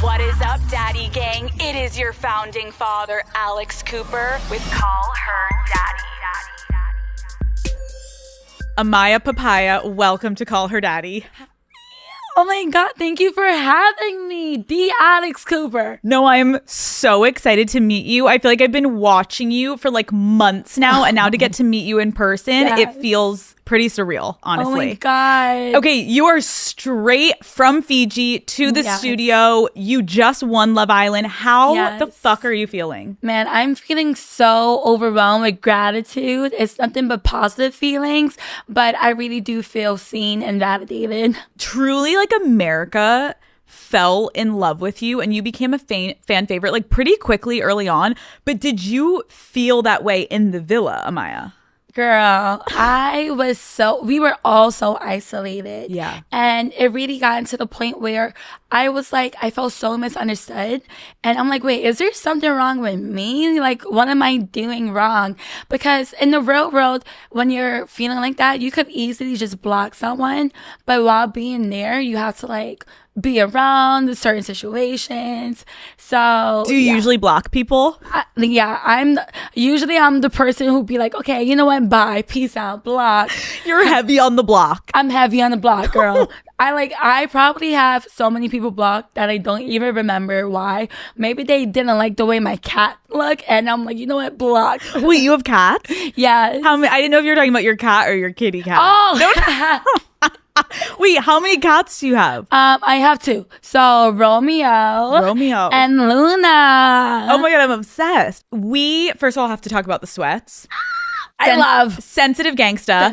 What is up, Daddy Gang? It is your founding father, Alex Cooper, with Call Her Daddy. Amaya Papaya, welcome to Call Her Daddy. Oh my God, thank you for having me, the Alex Cooper. No, I'm so excited to meet you. I feel like I've been watching you for like months now, and now to get to meet you in person, It feels pretty surreal, honestly. Oh my God. Okay, you are straight from Fiji to the studio. You just won Love Island. How the fuck are you feeling? Man, I'm feeling so overwhelmed with gratitude. It's nothing but positive feelings, but I really do feel seen and validated. Truly, like, America fell in love with you and you became a fan favorite like pretty quickly early on. But did you feel that way in the villa, Amaya? Girl, we were all so isolated. Yeah. And it really got to the point where I was like, I felt so misunderstood. And I'm like, wait, is there something wrong with me? Like, what am I doing wrong? Because in the real world, when you're feeling like that, you could easily just block someone. But while being there, you have to like be around certain situations. So do you usually block people? I'm the person who'd be like, okay, you know what, bye, peace out, block. You're heavy on the block. I'm heavy on the block, girl. I probably have so many people blocked that I don't even remember why. Maybe they didn't like the way my cat looked, and I'm like, you know what, block. Wait, you have cats? Yeah. How many? I didn't know if you were talking about your cat or your kitty cat. Oh, Wait, how many cats do you have? I have two. So Romeo and Luna. Oh my God, I'm obsessed. We first of all have to talk about the sweats. I love Sensitive Gangsta.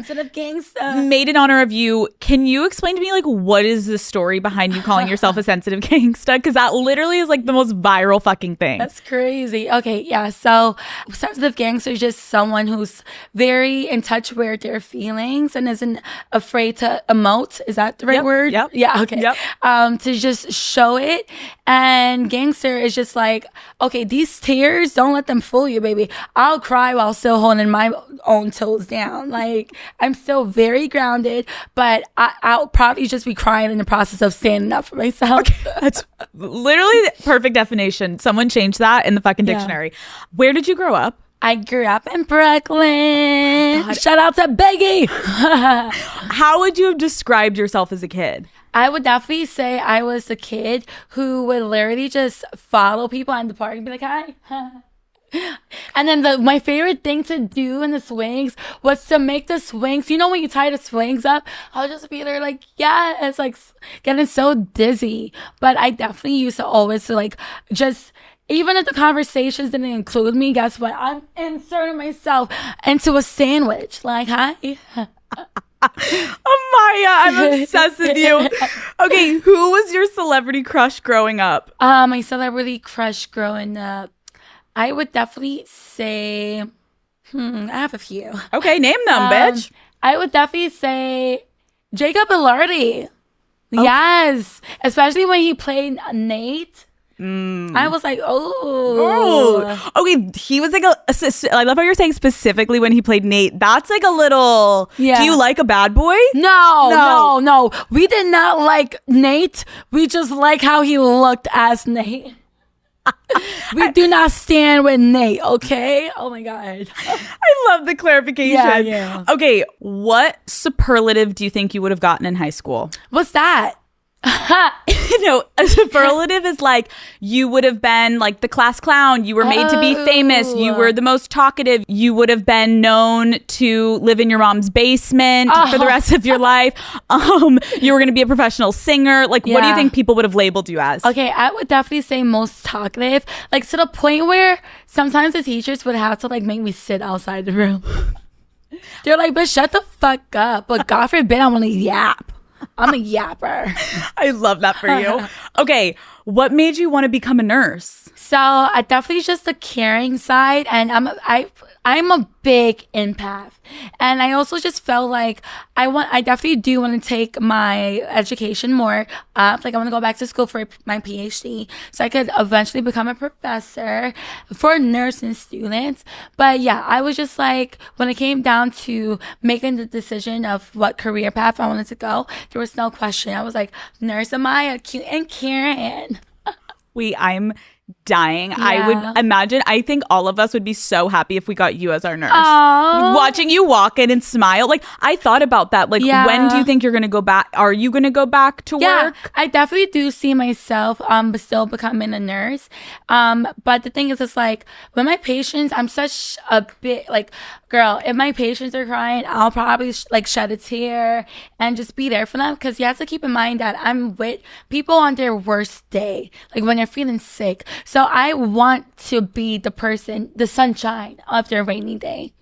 Made in honor of you. Can you explain to me, like, what is the story behind you calling yourself a sensitive gangsta? Because that literally is like the most viral fucking thing. That's crazy. Okay, yeah. So sensitive gangster is just someone who's very in touch with their feelings and isn't afraid to emote. Is that the right word? Yep. Yeah. Okay. Yep. To just show it. And gangster is just like, okay, these tears, don't let them fool you, baby. I'll cry while still holding my own toes down. Like, I'm still very grounded, but I'll probably just be crying in the process of standing up for myself. Okay, that's literally the perfect definition. Someone changed that in the fucking dictionary. Where did you grow up? I grew up in Brooklyn. Shout out to Biggie. How would you have described yourself as a kid? I would definitely say I was a kid who would literally just follow people in the park and be like, hi. And then my favorite thing to do in the swings was to make the swings. You know, when you tie the swings up, I'll just be there like, yeah, it's like getting so dizzy. But I definitely used to always like just, even if the conversations didn't include me, guess what? I'm inserting myself into a sandwich. Like, hi. Amaya, I'm obsessed with you. Okay, who was your celebrity crush growing up? My celebrity crush growing up, I would definitely say, I have a few. Okay, name them, bitch. I would definitely say Jacob Elordi. Oh. Yes. Especially when he played Nate. I was like, oh. Okay, he was like I love how you're saying specifically when he played Nate. That's like a little, do you like a bad boy? No. We did not like Nate. We just like how he looked as Nate. We do not stand with Nate, okay? Oh my God. I love the clarification. Yeah. Okay, what superlative do you think you would have gotten in high school? What's that? A superlative is like, you would have been like the class clown. You were made to be famous. You were the most talkative. You would have been known to live in your mom's basement for the rest of your life. You were going to be a professional singer. Like, what do you think people would have labeled you as? Okay, I would definitely say most talkative. Like, to the point where sometimes the teachers would have to like make me sit outside the room. They're like, but shut the fuck up. But God forbid I'm gonna yap. I'm a yapper. I love that for you. Okay, what made you want to become a nurse? So I definitely just the caring side, and I'm a big empath, and I also just felt like I definitely do want to take my education more up. Like, I want to go back to school for my PhD so I could eventually become a professor for nursing students. But yeah, I was just like, when it came down to making the decision of what career path I wanted to go, there was no question. I was like, Nurse Amaya, cute and caring. I'm dying. Yeah. I would imagine, I think all of us would be so happy if we got you as our nurse. Aww. Watching you walk in and smile. Like, I thought about that. Like, when do you think you're going to go back? Are you going to go back to work? I definitely do see myself still becoming a nurse. But the thing is, it's like, with my patients, I'm such a bit, like, girl, if my patients are crying, I'll probably shed a tear and just be there for them. Because you have to keep in mind that I'm with people on their worst day, like when they're feeling sick. So I want to be the person, the sunshine of their rainy day.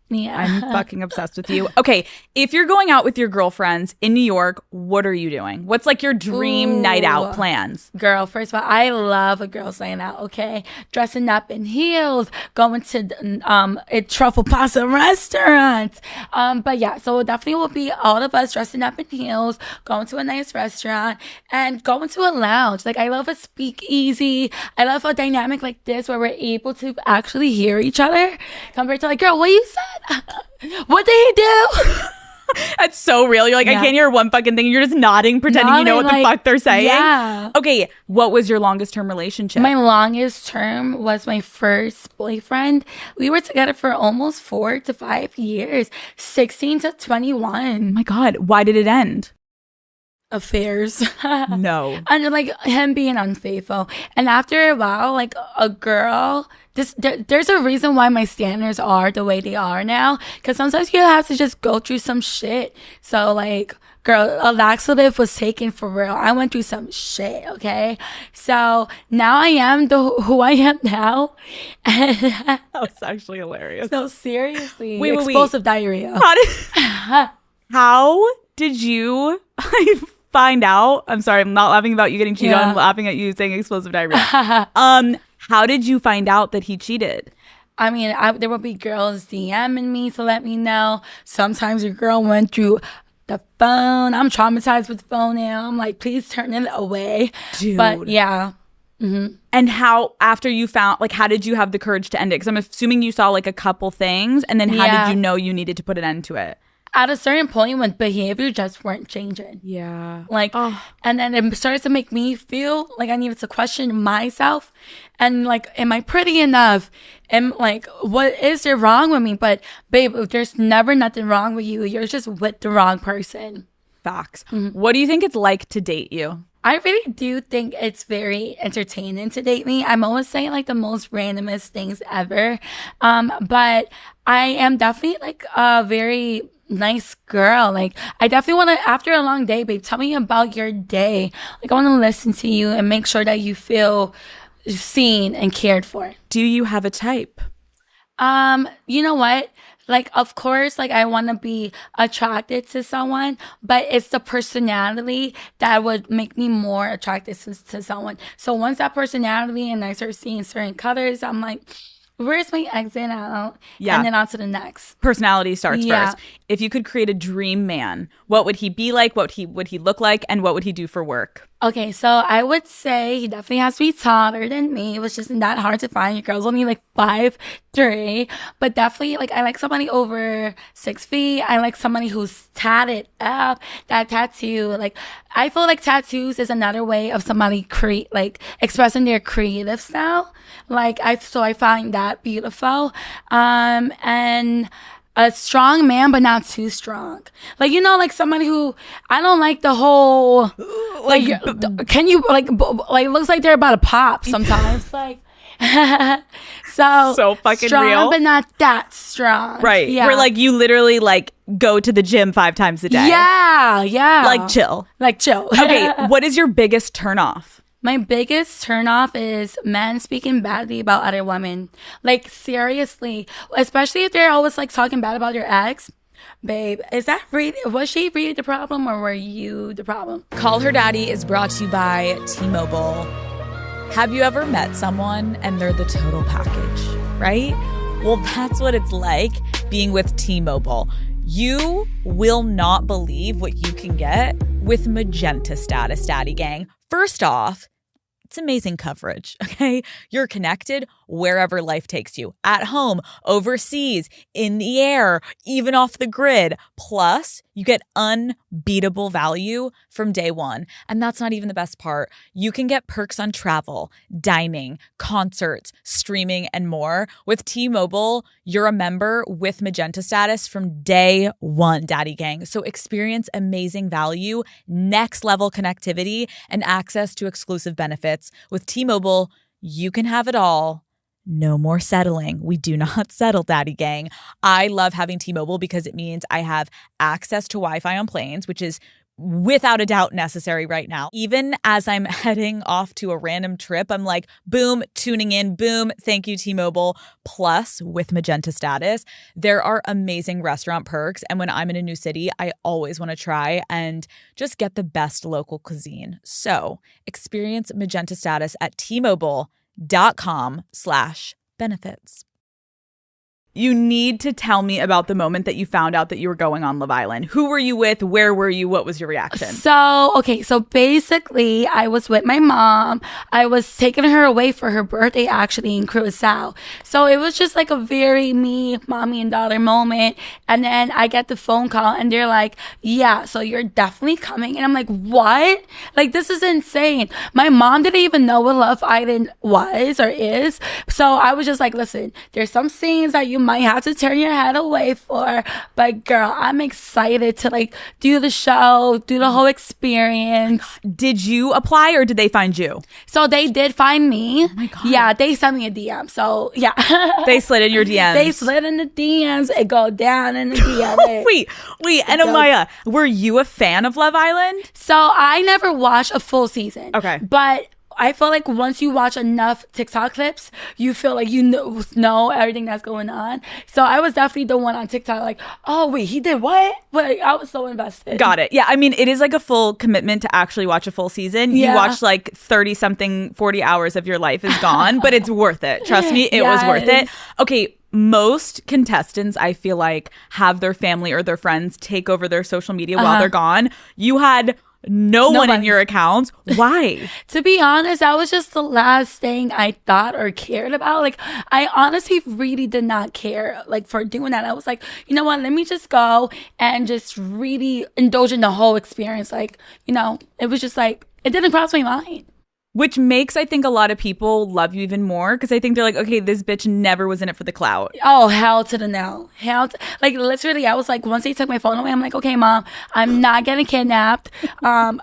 Yeah. I'm fucking obsessed with you. Okay, if you're going out with your girlfriends in New York, what are you doing? What's like your dream night out plans? Girl, first of all, I love a girl's night out, okay? Dressing up in heels, going to a truffle pasta restaurant. But yeah, so it definitely will be all of us dressing up in heels, going to a nice restaurant, and going to a lounge. Like, I love a speakeasy. I love a dynamic like this where we're able to actually hear each other compared to like, girl, what you said? What did he do? That's so real. You're like, I can't hear one fucking thing. You're just nodding, pretending you know what the fuck they're saying. Yeah. Okay, what was your longest term relationship? My longest term was my first boyfriend. We were together for almost 4 to 5 years, 16 to 21. Oh my God, why did it end? Affairs. No. And like him being unfaithful. And after a while, like a girl, there's a reason why my standards are the way they are now. Because sometimes you have to just go through some shit. So like, girl, a laxative was taken for real. I went through some shit, okay? So now I am who I am now. That's actually hilarious. So seriously, wait. Explosive diarrhea. How did you find out? I'm sorry, I'm not laughing about you getting cheated on. I'm laughing at you saying explosive diarrhea. How did you find out that he cheated? I mean, there will be girls DMing me to let me know. Sometimes your girl went through the phone. I'm traumatized with the phone now. I'm like, please turn it away. Dude. But yeah. Mm-hmm. And how, after you found, like, how did you have the courage to end it? Because I'm assuming you saw like a couple things, and then how did you know you needed to put an end to it? At a certain point when behavior just weren't changing. Yeah. Like, and then it started to make me feel like I needed to question myself. And like, am I pretty enough? And like, what is there wrong with me? But babe, there's never nothing wrong with you. You're just with the wrong person. Facts. Mm-hmm. What do you think it's like to date you? I really do think it's very entertaining to date me. I'm always saying like the most randomest things ever. But I am definitely like a very nice girl. Like, I definitely want to, after a long day, babe, tell me about your day. Like, I want to listen to you and make sure that you feel seen and cared for. Do you have a type? You know what? Like, of course, like, I want to be attracted to someone, but it's the personality that would make me more attracted to someone. So once that personality and I start seeing certain colors, I'm like, where's my exit out? Yeah. And then on to the next. Personality starts first. If you could create a dream man, what would he be like? What would he look like? And what would he do for work? Okay, so I would say he definitely has to be taller than me, which isn't that hard to find. Your girl's only like 5'3", but definitely like I like somebody over 6 feet. I like somebody who's tatted up. That tattoo, like I feel like tattoos is another way of somebody like expressing their creative style. Like I find that beautiful. And a strong man, but not too strong. Like, you know, like somebody who, I don't like the whole, like, can you, like, looks like they're about to pop sometimes. Like, so fucking strong, real. but not that strong. Right. Yeah. Where, like, you literally, like, go to the gym 5 times a day. Yeah. Yeah. Like, chill. Okay. What is your biggest turnoff? My biggest turnoff is men speaking badly about other women. Like, seriously. Especially if they're always, like, talking bad about your ex. Babe, was she really the problem or were you the problem? Call Her Daddy is brought to you by T-Mobile. Have you ever met someone and they're the total package, right? Well, that's what it's like being with T-Mobile. You will not believe what you can get with Magenta Status, Daddy Gang. First off, it's amazing coverage, okay? You're connected wherever life takes you, at home, overseas, in the air, even off the grid. Plus, you get unbeatable value from day one. And that's not even the best part. You can get perks on travel, dining, concerts, streaming, and more. With T-Mobile, you're a member with Magenta status from day one, Daddy Gang. So experience amazing value, next level connectivity, and access to exclusive benefits. With T-Mobile, you can have it all. No more settling. We do not settle, Daddy Gang. I love having T-Mobile because it means I have access to Wi-Fi on planes, which is without a doubt necessary right now. Even as I'm heading off to a random trip, I'm like, boom, tuning in, boom, thank you, T-Mobile. Plus, with Magenta status, there are amazing restaurant perks. And when I'm in a new city, I always want to try and just get the best local cuisine. So experience Magenta status at T-Mobile.com/benefits. You need to tell me about the moment that you found out that you were going on Love Island. Who were you with? Where were you? What was your reaction? So basically I was with my mom. I was taking her away for her birthday actually in Curacao. So it was just like a very me, mommy and daughter moment. And then I get the phone call and they're like, yeah, so you're definitely coming. And I'm like, what? Like, this is insane. My mom didn't even know what Love Island was or is. So I was just like, listen, there's some scenes that you might have to turn your head away for, but girl, I'm excited to like do the show, do the whole experience. Did you apply or did they find you? So they did find me. Oh my God. Yeah, they sent me a DM. So yeah. They slid in your DMs. They slid in the DMs. It go down in the DMs. Wait. And Amaya, were you a fan of Love Island? So I never watched a full season. Okay. But I feel like once you watch enough TikTok clips, you feel like you know everything that's going on. So I was definitely the one on TikTok like, oh, wait, he did what? Like, I was so invested. Got it. Yeah, I mean, it is like a full commitment to actually watch a full season. Yeah. You watch like 30-something, 40 hours of your life is gone, but it's worth it. Trust me, it was worth it. Okay, most contestants, I feel like, have their family or their friends take over their social media while they're gone. You had no one in your accounts. Why? To be honest, that was just the last thing I thought or cared about. Like, I honestly really did not care, like, for doing that. I was like, you know what? Let me just go and just really indulge in the whole experience. Like, you know, it was just like, it didn't cross my mind. Which makes, I think, a lot of people love you even more because I think they're like, okay, this bitch never was in it for the clout. Oh, hell to the no. Like, literally, I was like, once they took my phone away, I'm like, okay, Mom, I'm not getting kidnapped. You're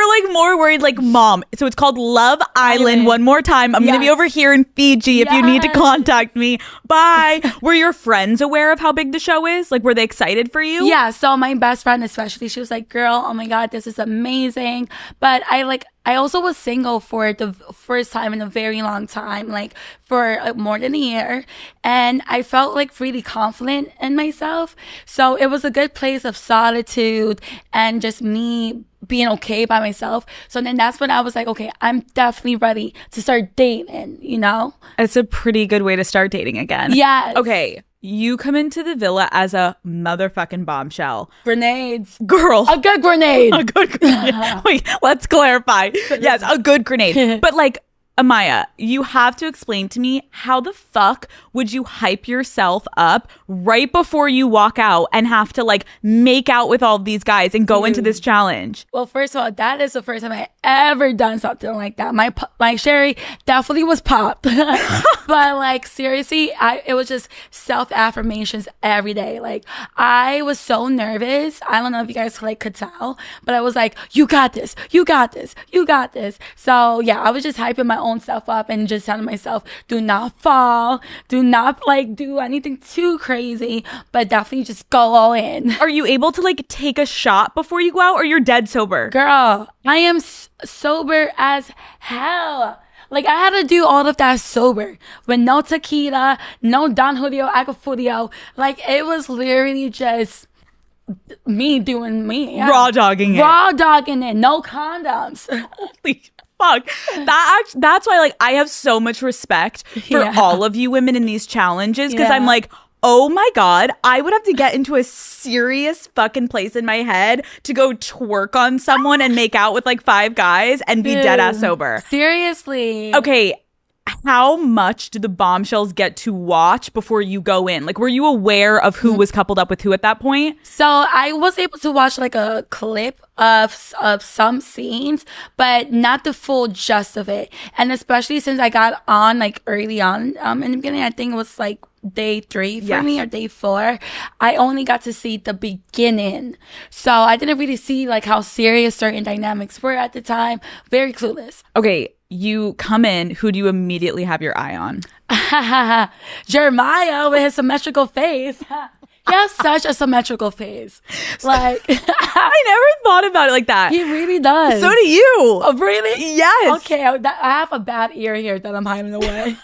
like more worried, like, Mom. So it's called Love Island. One more time. I'm going to be over here in Fiji if you need to contact me. Bye. Were your friends aware of how big the show is? Like, were they excited for you? Yeah. So my best friend, especially, she was like, girl, oh my God, this is amazing. But I also was single for the first time in a very long time, like for more than a year. And I felt like really confident in myself. So it was a good place of solitude and just me being okay by myself. So then that's when I was like, okay, I'm definitely ready to start dating, you know? It's a pretty good way to start dating again. Yes. Okay. You come into the villa as a motherfucking bombshell. Grenades. Girl. A good grenade. A good grenade. Wait, let's clarify. Yes, a good grenade. But like, Amaya, you have to explain to me how the fuck would you hype yourself up right before you walk out and have to like make out with all these guys and go into this challenge? Well, first of all, that is the first time I ever done something like that. My sherry definitely was popped. But like, seriously, it was just self-affirmations every day. Like, I was so nervous. I don't know if you guys like could tell, but I was like, you got this, you got this, you got this. So yeah, I was just hyping my own self up and just telling myself, do not fall, do not like do anything too crazy, but definitely just go all in. Are you able to like take a shot before you go out, or you're dead sober? Girl, I am sober as hell. Like, I had to do all of that sober with no tequila, no Don Julio Agafurio. Like, it was literally just me doing me. Yeah. Raw dogging it. No condoms. Holy fuck. That's why, like, I have so much respect for all of you women in these challenges, because I'm like, oh my God, I would have to get into a serious fucking place in my head to go twerk on someone and make out with like 5 guys and be dead ass sober. Seriously. Okay. how much do the bombshells get to watch before you go in? Like, were you aware of who was coupled up with who at that point? So I was able to watch like a clip of some scenes, but not the full gist of it. And especially since I got on like early on in the beginning, I think it was like day 3 for me or day 4. I only got to see the beginning. So I didn't really see like how serious certain dynamics were at the time. Very clueless. Okay, you come in. Who do you immediately have your eye on? Jeremiah with his symmetrical face. He has such a symmetrical face. Like, I never thought about it like that. he really does. So do you. Oh, really? Yes. Okay, I have a bad ear here that I'm hiding away.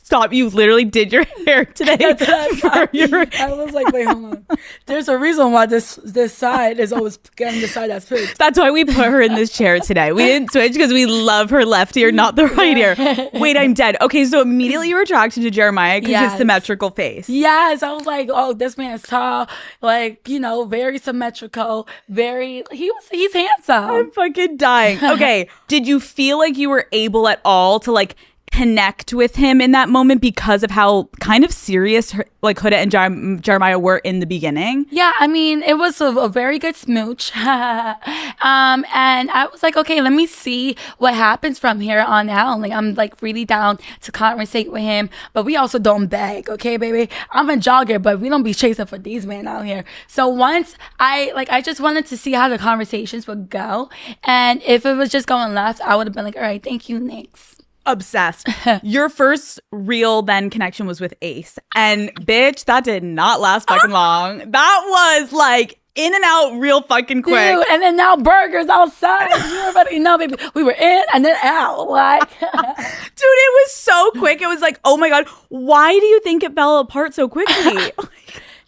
Stop. You literally did your hair today. I was like, wait, hold on. There's a reason why this side is always getting the side that's picked. That's why we put her in this chair today. We didn't switch because we love her left ear, not the right ear. Wait, I'm dead. Okay, so immediately you were attracted to Jeremiah because his symmetrical face. Yes, I was like, oh, this man is tall, like, you know, very symmetrical, he's handsome. I'm fucking dying. Okay, did you feel like you were able at all to like connect with him in that moment because of how kind of serious like Huda and Jeremiah were in the beginning? Yeah, I mean, it was a very good smooch. And I was like, okay, let me see what happens from here on out. Like, I'm like really down to conversate with him, but we also don't beg, okay, baby? I'm a jogger, but we don't be chasing for these men out here. So once I just wanted to see how the conversations would go. And if it was just going left, I would have been like, all right, thank you, next. Obsessed. Your first real then connection was with Ace. And bitch, that did not last fucking long. That was like in and out real fucking quick. Dude, and then now burgers outside. You already know, baby. We were in and then out. Like, dude, it was so quick. It was like, oh my God, why do you think it fell apart so quickly?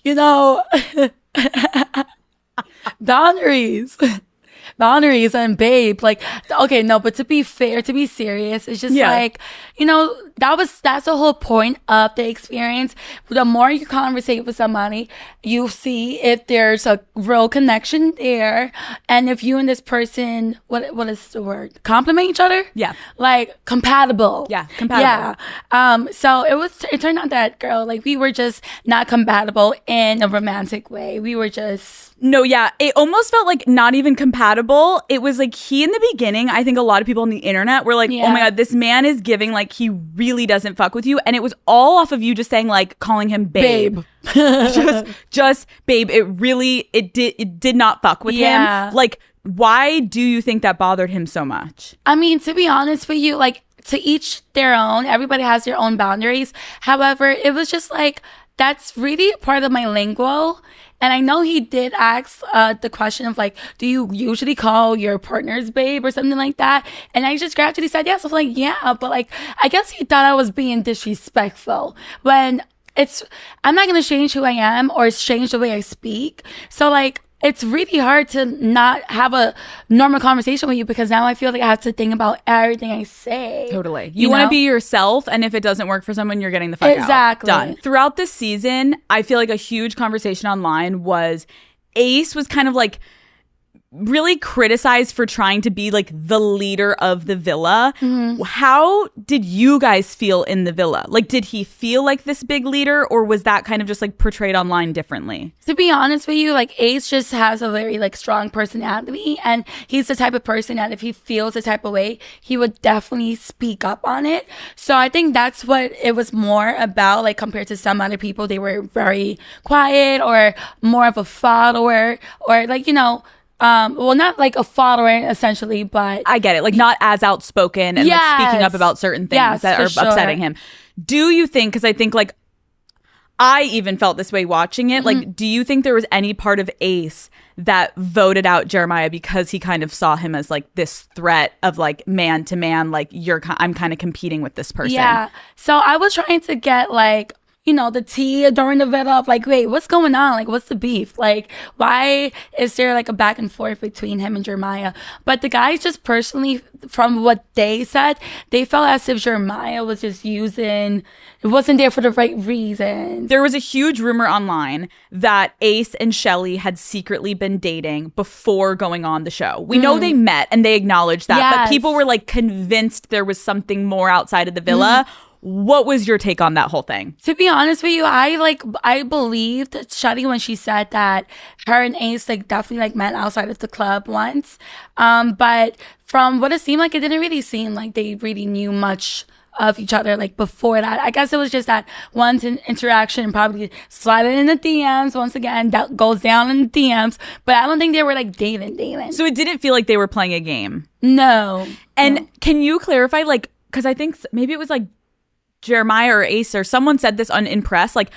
You know, boundaries. Boundaries and babe, like, okay, no, but to be fair, to be serious, it's just like, you know, that's the whole point of the experience. The more you conversate with somebody, you see if there's a real connection there, and if you and this person, what is the word, complement each other, like compatible, compatible. So it turned out that, girl, like, we were just not compatible in a romantic way. We were just it almost felt like not even compatible. It was like he in the beginning, I think a lot of people on the internet were like, oh my God, this man is giving like he really doesn't fuck with you. And it was all off of you just saying like calling him babe. just babe. It did not fuck with him. Like, why do you think that bothered him so much? I mean, to be honest with you, like, to each their own. Everybody has their own boundaries. However, it was just like, that's really part of my lingo. And I know he did ask the question of like, do you usually call your partners babe or something like that? And I just gradually said yes. I was like, yeah, but like, I guess he thought I was being disrespectful when I'm not going to change who I am or change the way I speak. So like, it's really hard to not have a normal conversation with you because now I feel like I have to think about everything I say. Totally. You want to be yourself, and if it doesn't work for someone, you're getting the fuck out. Exactly. Done. Throughout this season, I feel like a huge conversation online was Ace was kind of like really criticized for trying to be like the leader of the villa. Mm-hmm. How did you guys feel in the villa? Like, did he feel like this big leader, or was that kind of just like portrayed online differently? To be honest with you, like, Ace just has a very like strong personality, and he's the type of person that if he feels a type of way, he would definitely speak up on it. So I think that's what it was more about, like, compared to some other people. They were very quiet or more of a follower, or like, you know, well, not like a follower essentially, but I get it. Like, not as outspoken and like speaking up about certain things that are upsetting him. Do you think, because I think like I even felt this way watching it, like, do you think there was any part of Ace that voted out Jeremiah because he kind of saw him as like this threat of like man to man, like I'm kind of competing with this person? Yeah. So I was trying to get like, the tea during the villa of like, wait, what's going on? Like, what's the beef? Like, why is there like a back and forth between him and Jeremiah? But the guys just personally, from what they said, they felt as if Jeremiah was just it wasn't there for the right reasons. There was a huge rumor online that Ace and Shelley had secretly been dating before going on the show. We know they met and they acknowledged that, but people were like convinced there was something more outside of the villa. What was your take on that whole thing? To be honest with you, I believed Shelley when she said that her and Ace like definitely like met outside of the club once. But from what it seemed like, it didn't really seem like they really knew much of each other like before that. I guess it was just that one interaction and probably sliding in the DMs once again. That goes down in the DMs. But I don't think they were like dating. So it didn't feel like they were playing a game. No. And can you clarify, like, because I think maybe it was like Jeremiah or Ace or someone said this in press, like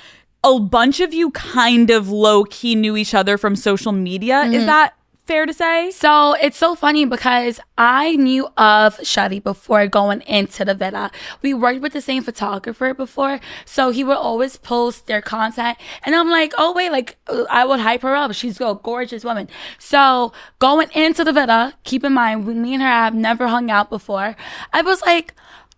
a bunch of you kind of low-key knew each other from social media. Is that fair to say? So it's so funny because I knew of Shelley before going into the villa. We worked with the same photographer before, so he would always post their content. And I'm like, oh wait, like I would hype her up. She's a gorgeous woman. So going into the villa, keep in mind, me and her have never hung out before. I was like,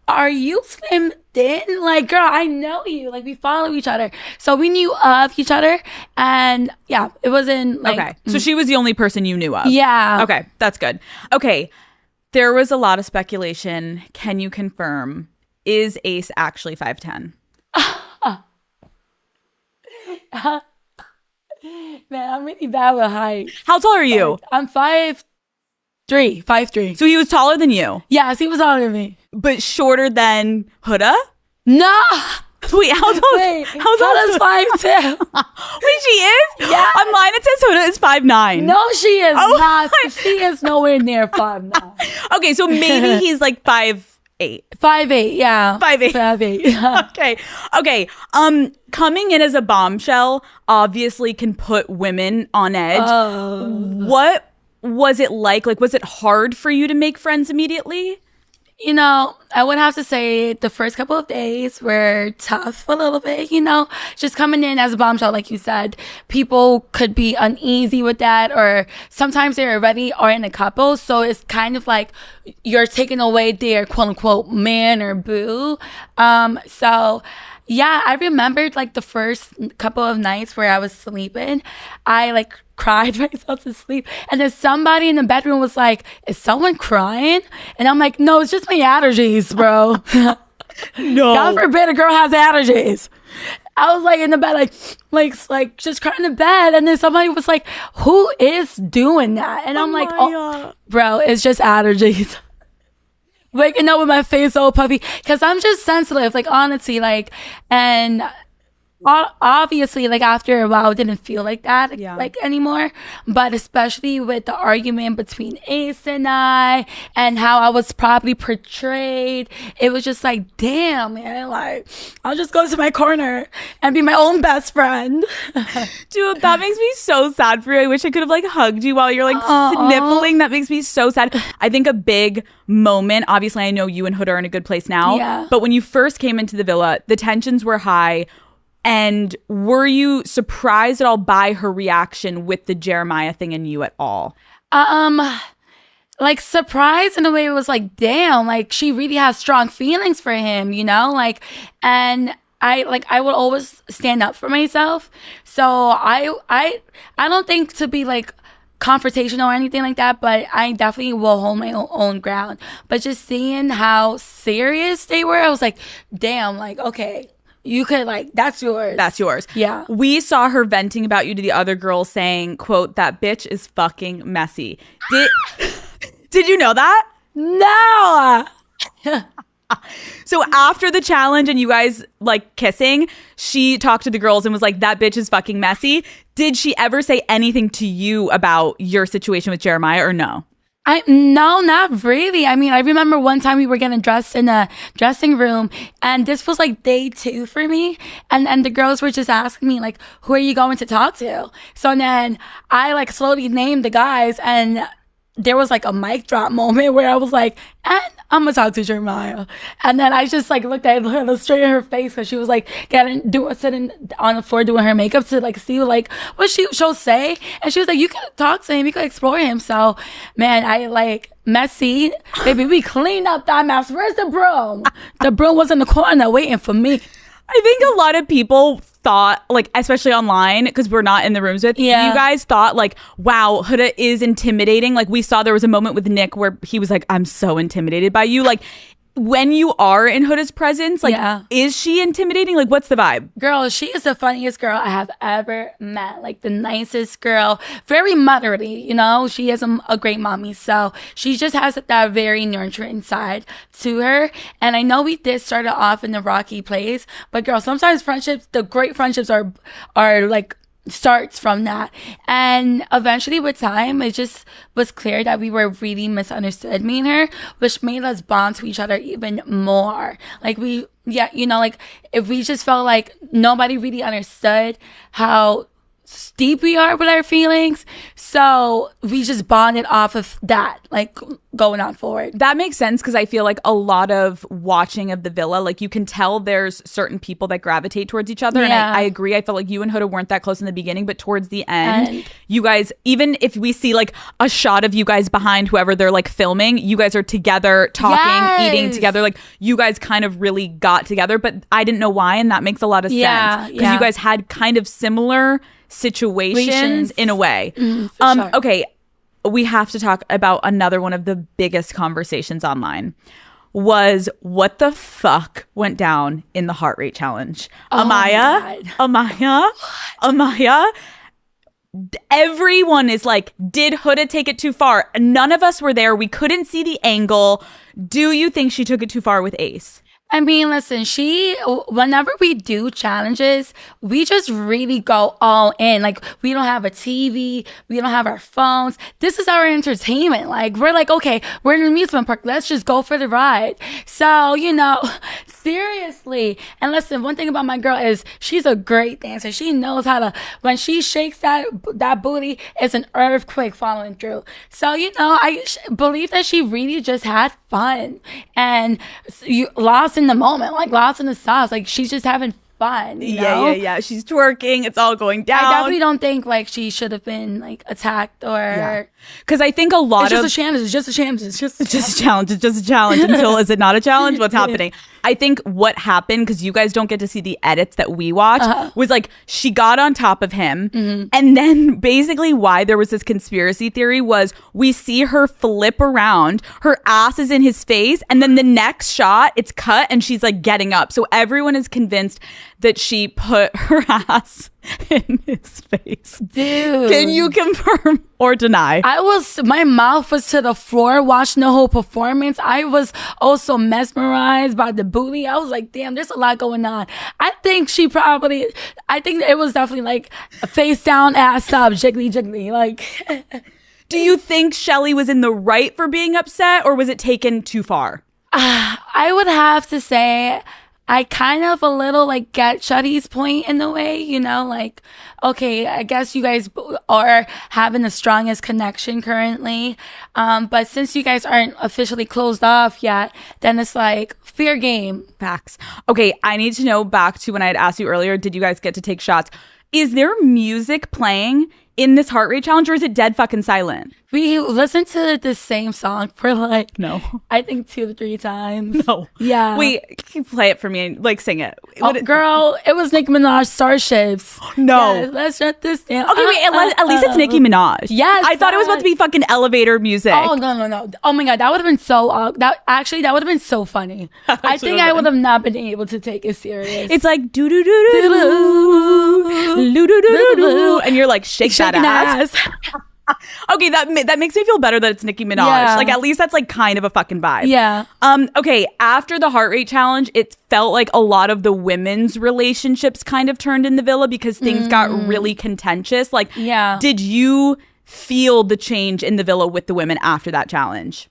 are you slim thin? Like, girl, I know you. Like, we follow each other. So we knew of each other. And yeah, it wasn't like... Okay. So she was the only person you knew of? Yeah. Okay. That's good. Okay. There was a lot of speculation. Can you confirm, is Ace actually 5'10"? Man, I'm really bad with height. How tall are you? I'm 5'3". So he was taller than you? Yes, he was taller than me. But shorter than Huda? No. Wait, how tall is Huda's 5'2". Wait, she is? Yeah. On mine it says Huda is 5'9". No, she is not. She is nowhere near 5'9". Okay, so maybe he's like 5'8". 5'8", yeah. 5'8". Okay. Coming in as a bombshell obviously can put women on edge. What was it like? Like, was it hard for you to make friends immediately? I would have to say the first couple of days were tough a little bit, just coming in as a bombshell, like you said. People could be uneasy with that, or sometimes they already are in a couple. So it's kind of like you're taking away their quote unquote man or boo. So yeah, I remembered like the first couple of nights where I was sleeping, I like cried myself to sleep, and then somebody in the bedroom was like, is someone crying? And I'm like, no, it's just my allergies, bro. No, God forbid a girl has allergies. I was like in the bed, like just crying in the bed, and then somebody was like, who is doing that? And I'm like, oh, bro, it's just allergies. Waking up with my face all puffy because I'm just sensitive, like honestly, like, and obviously like after a while it didn't feel like that like anymore, but especially with the argument between Ace and I and how I was probably portrayed, it was just like, damn, man, like I'll just go to my corner and be my own best friend. Dude, that makes me so sad for you. I wish I could have like hugged you while you're like sniffling. That makes me so sad. I think a big moment, obviously I know you and Hood are in a good place now, but when you first came into the villa, the tensions were high. And were you surprised at all by her reaction with the Jeremiah thing and you at all? Like surprised in a way. It was like, damn, like she really has strong feelings for him, like, and I would always stand up for myself. So I don't think to be like confrontational or anything like that, but I definitely will hold my own ground. But just seeing how serious they were, I was like, damn, like, okay. You could like, that's yours. That's yours. Yeah. We saw her venting about you to the other girls saying, quote, that bitch is fucking messy. Did you know that? No. So after the challenge and you guys like kissing, she talked to the girls and was like, that bitch is fucking messy. Did she ever say anything to you about your situation with Jeremiah or no? No, not really. I mean, I remember one time we were getting dressed in a dressing room, and this was like day 2 for me. And the girls were just asking me like, who are you going to talk to? So then I like slowly named the guys, and there was like a mic drop moment where I was like, and I'm gonna talk to Jeremiah. And then I just like looked at her straight in her face because she was like sitting on the floor doing her makeup to like see like what she'll say. And she was like, you can talk to him, you can explore him. So man, I like messy. Baby, we cleaned up that mess. Where's the broom? The broom was in the corner waiting for me. I think a lot of people thought, like, especially online, because we're not in the rooms with you guys, thought like, wow, Huda is intimidating. Like, we saw there was a moment with Nick where he was like, I'm so intimidated by you. Like, when you are in Huda's presence, like, is she intimidating? Like, what's the vibe? Girl, she is the funniest girl I have ever met. Like, the nicest girl. Very motherly, you know? She is a great mommy. So, she just has that very nurturing side to her. And I know we did start it off in the rocky place. But, girl, sometimes friendships, the great friendships are like, starts from that. And eventually with time, it just was clear that we were really misunderstood, me and her, which made us bond to each other even more. Like like if we just felt like nobody really understood how deep we are with our feelings, so we just bonded off of that, like going on forward. That makes sense, because I feel like a lot of watching of the villa, like you can tell there's certain people that gravitate towards each other. And I agree, I felt like you and Huda weren't that close in the beginning, but towards the end, you guys, even if we see like a shot of you guys behind whoever they're like filming, you guys are together talking, eating together, like you guys kind of really got together. But I didn't know why, and that makes a lot of sense, because you guys had kind of similar situations in a way. Sure. Okay, we have to talk about another one of the biggest conversations online. Was what the fuck went down in the heart rate challenge? Amaya. Everyone is like, did Huda take it too far? None of us were there. We couldn't see the angle. Do you think she took it too far with Ace? I mean, listen, whenever we do challenges, we just really go all in. Like, we don't have a TV, we don't have our phones. This is our entertainment. Like, we're like, okay, we're in an amusement park. Let's just go for the ride. So, seriously. And listen, one thing about my girl is she's a great dancer. She knows how to, when she shakes that booty, it's an earthquake following through. So, I believe that she really just had fun and lost in the moment, like lost in the sauce. Like, she's just having fun, you know? Yeah. She's twerking. It's all going down. I definitely don't think like she should have been like attacked or. Because I think a lot It's just a challenge until is it not a challenge? What's happening? I think what happened, because you guys don't get to see the edits that we watch, was like she got on top of him, and then basically why there was this conspiracy theory was we see her flip around, her ass is in his face, and then the next shot it's cut and she's like getting up. So everyone is convinced that she put her ass in his face. Dude, can you confirm or deny? My mouth was to the floor watching the whole performance. I was also mesmerized by the booty. I was like, damn, there's a lot going on. I think it was definitely like face down, ass up, jiggly. Like, do you think Shelly was in the right for being upset, or was it taken too far? I would have to say I kind of a little like get Shuddy's point in the way, like, okay, I guess you guys are having the strongest connection currently. But since you guys aren't officially closed off yet, then it's like fair game. Facts. Okay, I need to know, back to when I had asked you earlier, did you guys get to take shots? Is there music playing in this heart rate challenge, or is it dead fucking silent? We listened to the same song for like, no, I think 2 to 3 times. No. Yeah. Wait, can you play it for me and like sing it? Girl, it was Nicki Minaj, Starships. No. Yes, let's shut this down. Okay, wait, at least it's Nicki Minaj. Yes. I thought it was about to be fucking elevator music. Oh, no. Oh my God, that would have been so, that would have been so funny. I think I would have not been able to take it serious. It's like do-do-do-do-do, and you're like, shake that ass. Okay, that makes me feel better that it's Nicki Minaj. Yeah. Like, at least that's like kind of a fucking vibe. Yeah. Okay, after the heart rate challenge, it felt like a lot of the women's relationships kind of turned in the villa because things got really contentious. Like, did you feel the change in the villa with the women after that challenge?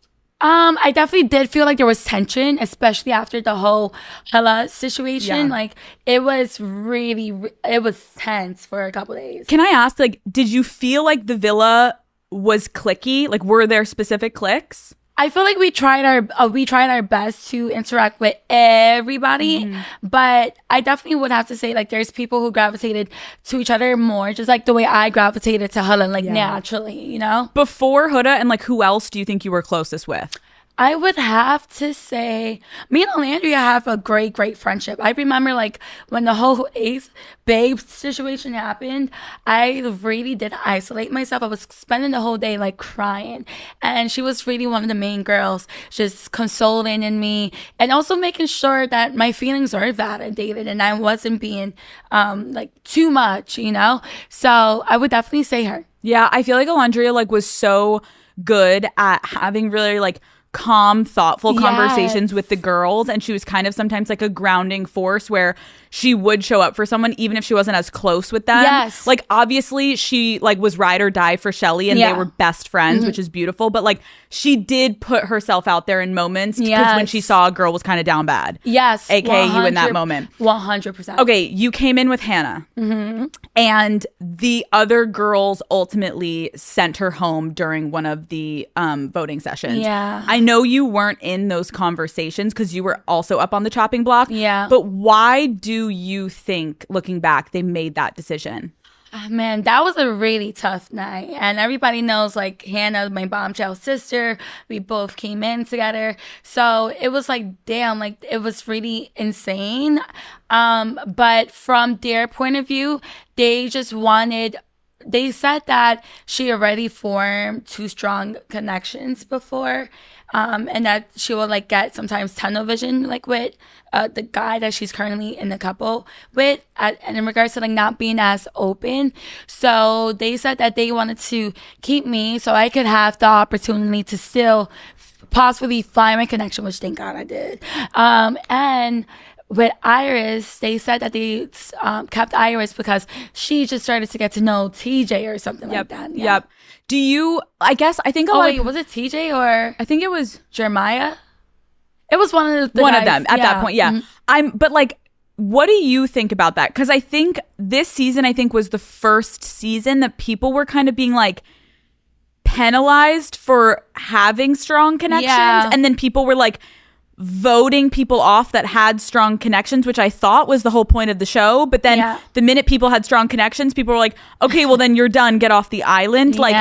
I definitely did feel like there was tension, especially after the whole Hella situation. Like, it was really, it was tense for a couple days. Can I ask, like, did you feel like the villa was clicky? Like, were there specific cliques? I feel like we tried our best to interact with everybody, but I definitely would have to say like there's people who gravitated to each other more, just like the way I gravitated to Huda, like naturally, you know. Before Huda, and like who else do you think you were closest with? I would have to say me and Alandria have a great friendship. I remember like when the whole Ace Babe situation happened, I really did isolate myself. I was spending the whole day like crying, and she was really one of the main girls, just consoling in me and also making sure that my feelings are validated and I wasn't being like too much, you know. So I would definitely say her. Yeah, I feel like Alandria like was so good at having really like calm, thoughtful conversations with the girls, and she was kind of sometimes like a grounding force where she would show up for someone even if she wasn't as close with them. Yes. Like obviously she like was ride or die for Shelly, and they were best friends, which is beautiful, but like she did put herself out there in moments because when she saw a girl was kind of down bad. Yes. AKA you in that moment. 100%. Okay, you came in with Hannah, and the other girls ultimately sent her home during one of the voting sessions. Yeah. I know you weren't in those conversations because you were also up on the chopping block. Yeah. But why do you think, looking back, they made that decision? Oh, man, that was a really tough night. And everybody knows, like, Hannah, my bombshell sister, we both came in together. So it was like, damn, like, it was really insane. But from their point of view, they said that she already formed 2 strong connections before. And that she will like get sometimes tunnel vision like with the guy that she's currently in a couple with, and in regards to like not being as open. So they said that they wanted to keep me so I could have the opportunity to still possibly find my connection, which thank God I did. And with Iris, they said that they kept Iris because she just started to get to know TJ or something like that. Yeah. Yep. Do you, I think was it TJ or I think it was Jeremiah? It was one of the one guys. of them at that point. Yeah. But like, what do you think about that? Because I think this season, was the first season that people were kind of being like penalized for having strong connections. Yeah. And then people were like voting people off that had strong connections, which I thought was the whole point of the show. But then the minute people had strong connections, people were like, okay, well then you're done. Get off the island. Like,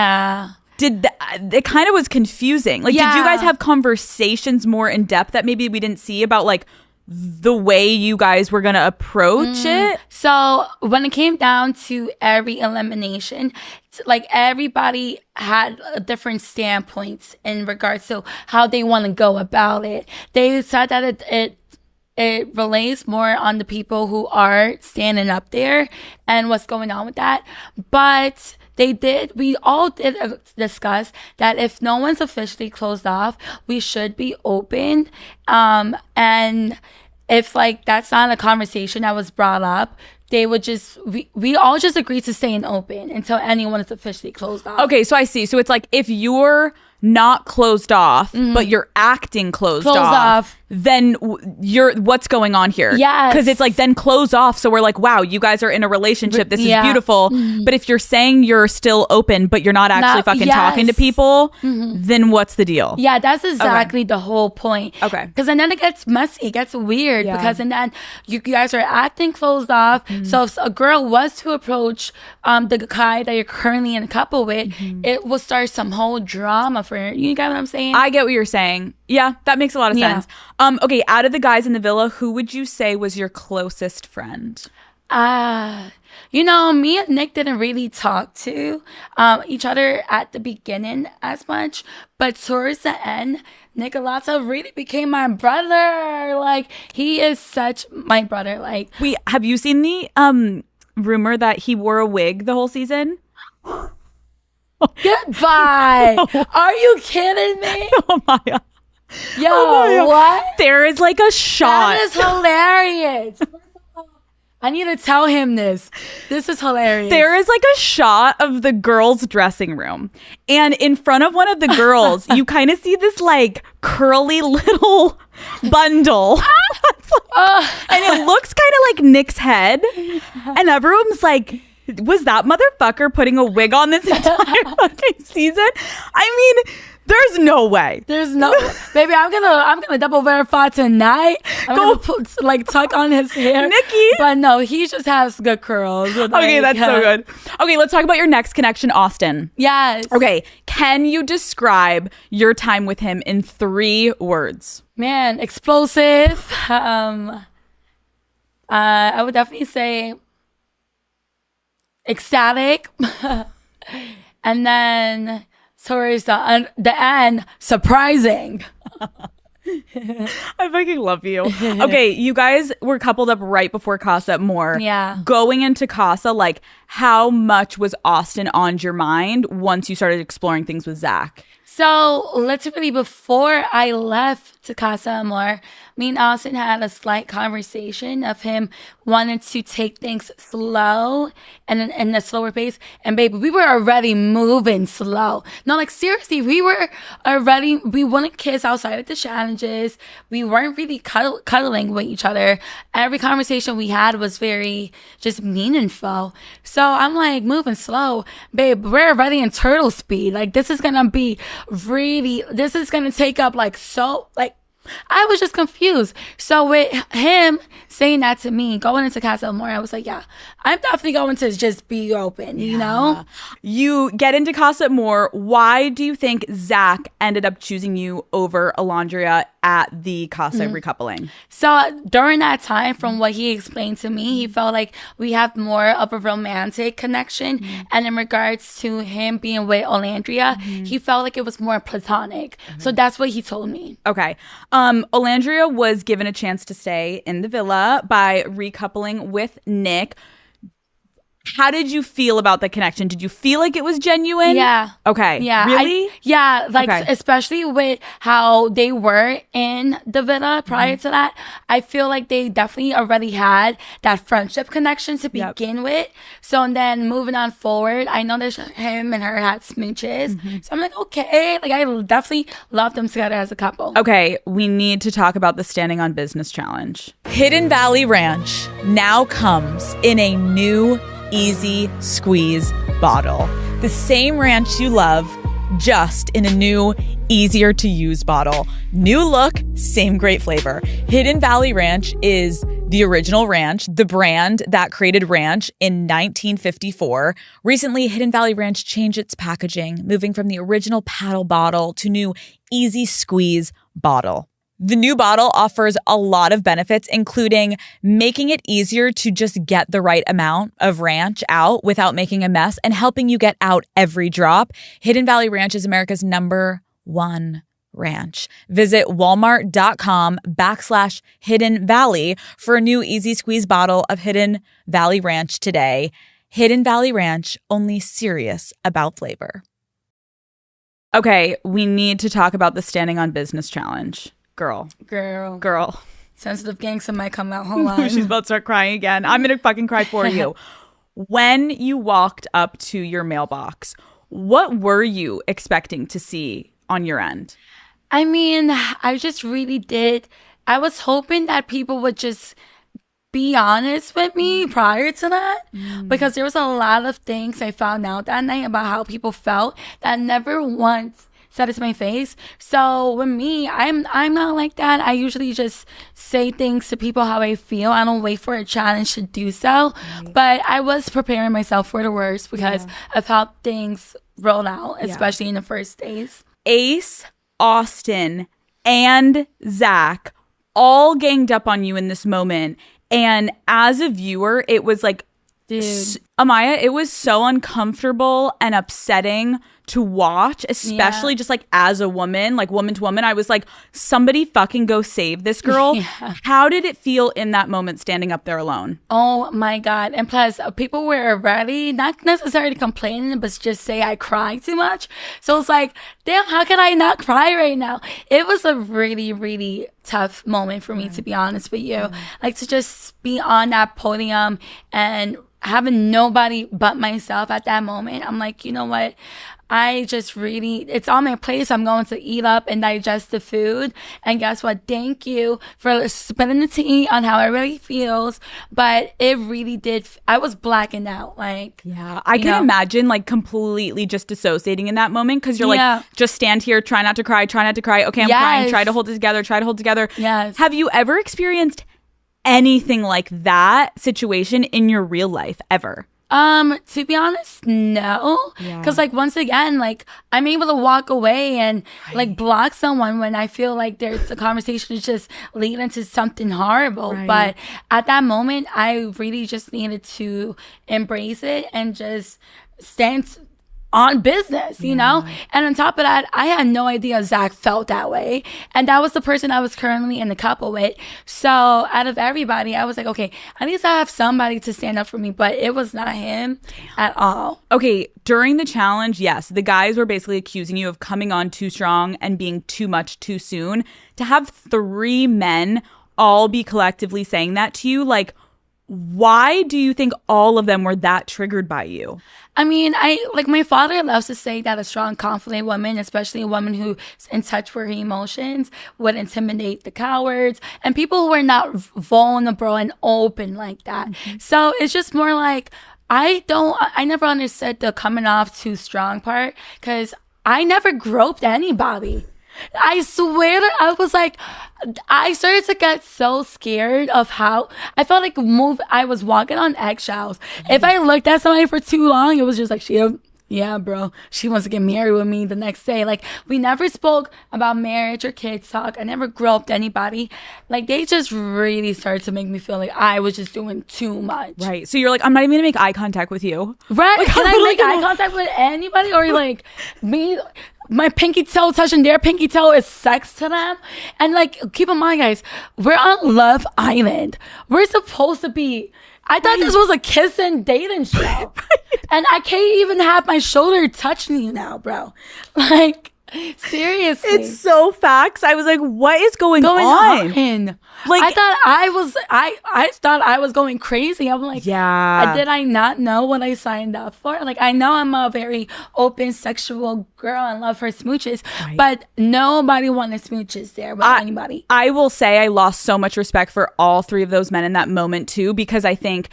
it kind of was confusing. Like, did you guys have conversations more in depth that maybe we didn't see about like the way you guys were going to approach it? So when it came down to every elimination, like everybody had different standpoints in regards to how they want to go about it. They said that it relays more on the people who are standing up there and what's going on with that. But we all did discuss that if no one's officially closed off, we should be open. And if like that's not a conversation that was brought up, they would we all just agreed to stay open until anyone is officially closed off. Okay, so I see. So it's like if you're not closed off, but you're acting closed off, then what's going on here? Yes. Because it's like, then close off. So we're like, wow, you guys are in a relationship. This is beautiful. But if you're saying you're still open, but you're not actually talking to people, then what's the deal? Yeah, that's exactly the whole point. Okay. Because then it gets messy, it gets weird, because and then you guys are acting closed off. So if a girl was to approach the guy that you're currently in a couple with, it will start some whole drama for her. You get what I'm saying? I get what you're saying. Yeah, that makes a lot of sense. Okay, out of the guys in the villa, who would you say was your closest friend? Me and Nick didn't really talk to each other at the beginning as much, but towards the end, Nicolata really became my brother. Like, he is such my brother. Like, have you seen the rumor that he wore a wig the whole season? Goodbye. Are you kidding me? Amaya. Yo, Amaya. what? There is like a shot. That is hilarious. I need to tell him this. This is hilarious. There is like a shot of the girls' dressing room. And in front of one of the girls, you kind of see this like curly little bundle. And it looks kind of like Nick's head. And everyone's like, Was that motherfucker putting a wig on this entire fucking season? I mean, there's no way. There's no baby. I'm gonna double verify tonight. I'm gonna put tuck on his hair, Nikki. But no, he just has good curls. Okay, that's so good. Okay, let's talk about your next connection, Austin. Yes. Okay, can you describe your time with him in 3 words? Man, explosive. I would definitely say ecstatic, and then towards the end, surprising. I fucking love you. Okay, you guys were coupled up right before Casa more. Yeah. Going into Casa, how much was Austin on your mind once you started exploring things with Zach? So literally before I left to Casa Amor, me and Austin had a slight conversation of him wanting to take things slow and in a slower pace. And baby, we were already moving slow. No, seriously, we wouldn't kiss outside of the challenges. We weren't really cuddling with each other. Every conversation we had was very just meaningful. So I'm moving slow. Babe, we're already in turtle speed. This is going to be this is going to take up I was just confused. So with him saying that to me, going into Casa Amor, I was like, yeah, I'm definitely going to just be open, you know? You get into Casa Amor. Why do you think Zach ended up choosing you over Alondria at the Casa recoupling? So during that time, from what he explained to me, he felt like we have more of a romantic connection. And in regards to him being with Olandria, he felt like it was more platonic. So that's what he told me. Okay. Olandria was given a chance to stay in the villa by recoupling with Nick. How did you feel about the connection? Did you feel like it was genuine? Yeah. Okay. Yeah. Really? Especially with how they were in the villa prior to that. I feel like they definitely already had that friendship connection to begin with. So and then moving on forward, I noticed him and her had smooches. So I'm like, okay. I definitely love them together as a couple. Okay. We need to talk about the Standing on Business challenge. Hidden Valley Ranch now comes in a new Easy Squeeze bottle. The same ranch you love, just in a new, easier to use bottle. New look, same great flavor. Hidden Valley Ranch is the original ranch, the brand that created ranch in 1954. Recently, Hidden Valley Ranch changed its packaging, moving from the original paddle bottle to new Easy Squeeze bottle. The new bottle offers a lot of benefits, including making it easier to just get the right amount of ranch out without making a mess and helping you get out every drop. Hidden Valley Ranch is America's #1 ranch. Visit walmart.com/Hidden Valley for a new Easy Squeeze bottle of Hidden Valley Ranch today. Hidden Valley Ranch, only serious about flavor. Okay, we need to talk about the Standing on Business challenge. Girl. Sensitive gangster might come out. Hold on. She's about to start crying again. I'm going to fucking cry for you. When you walked up to your mailbox, what were you expecting to see on your end? I mean, I just really did. I was hoping that people would just be honest with me prior to that, because there was a lot of things I found out that night about how people felt that never once said it to my face. So with me, I'm not like that. I usually just say things to people how I feel. I don't wait for a challenge to do so. But I was preparing myself for the worst because of how things rolled out, especially in the first days. Ace, Austin, and Zach all ganged up on you in this moment. And as a viewer, it was Amaya, it was so uncomfortable and upsetting to watch, especially just as a woman, woman to woman. I was like, somebody fucking go save this girl. How did it feel in that moment standing up there alone? Oh my God. And plus, people were already not necessarily complaining, but just say I cry too much. So it's like, damn, how can I not cry right now? It was a really, really tough moment for me, to be honest with you. To just be on that podium and having nobody but myself at that moment. I'm like, you know what? I just really, it's on my plate. So I'm going to eat up and digest the food. And guess what? Thank you for spilling the tea on how it really feels. But it really did. I was blacking out. Like, yeah, I can imagine like completely just dissociating in that moment because you're like, just stand here, try not to cry, try not to cry. Okay, I'm crying, try to hold it together, try to hold it together. Yes. Have you ever experienced anything like that situation in your real life ever? To be honest, no. Because, like, once again, like, I'm able to walk away and, like, block someone when I feel like there's a conversation is just leading to something horrible. Right. But at that moment, I really just needed to embrace it and just stand on business, you know? And on top of that, I had no idea Zach felt that way. And that was the person I was currently in the couple with. So out of everybody, I was like, okay, at least I have somebody to stand up for me. But it was not him at all. Okay, during the challenge, yes, the guys were basically accusing you of coming on too strong and being too much too soon. To have 3 men all be collectively saying that to you, like, why do you think all of them were that triggered by you? I mean, my father loves to say that a strong, confident woman, especially a woman who's in touch with her emotions, would intimidate the cowards and people who are not vulnerable and open like that. Mm-hmm. So it's just more like, I never understood the coming off too strong part because I never groped anybody. I swear that I started to get so scared of how I felt like I was walking on eggshells. If I looked at somebody for too long, it was just like, yeah, bro, she wants to get married with me the next day. Like, we never spoke about marriage or kids talk. I never groped anybody. Like, they just really started to make me feel like I was just doing too much. Right. So you're like, I'm not even gonna make eye contact with you. Right. Like, can I make eye contact with anybody? Or like me, my pinky toe touching their pinky toe is sex to them. And like, keep in mind, guys, we're on Love Island. We're supposed to be, I thought this was a kiss and dating show. And I can't even have my shoulder touching you now, bro. Like, seriously. It's so facts. I was like, what is going on? Like, I thought I was going crazy. I'm like, yeah. Did I not know what I signed up for? Like, I know I'm a very open sexual girl and love her smooches, but nobody wanted smooches there with anybody. I will say I lost so much respect for all 3 of those men in that moment too, because I think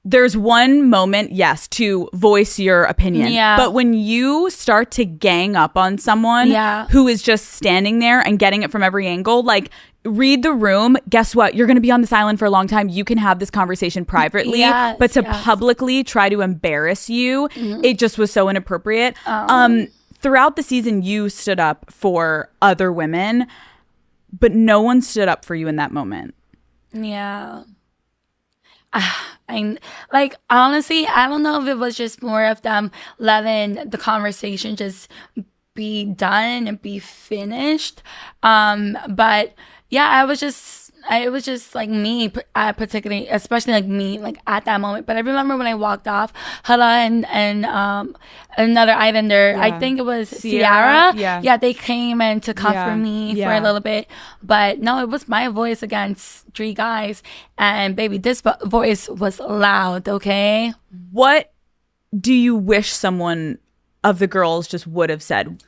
there's one moment, yes, to voice your opinion. Yeah. But when you start to gang up on someone who is just standing there and getting it from every angle, like, read the room. Guess what? You're going to be on this island for a long time. You can have this conversation privately, but to publicly try to embarrass you, it just was so inappropriate. Throughout the season, you stood up for other women, but no one stood up for you in that moment. Yeah. Honestly, I don't know if it was just more of them letting the conversation just be done and be finished. But yeah, it was just like me, particularly, especially like me, like at that moment. But I remember when I walked off, Hala and another islander, I think it was Sierra. Yeah, they came in to comfort me for a little bit. But no, it was my voice against 3 guys. And baby, this voice was loud, okay? What do you wish someone of the girls just would have said?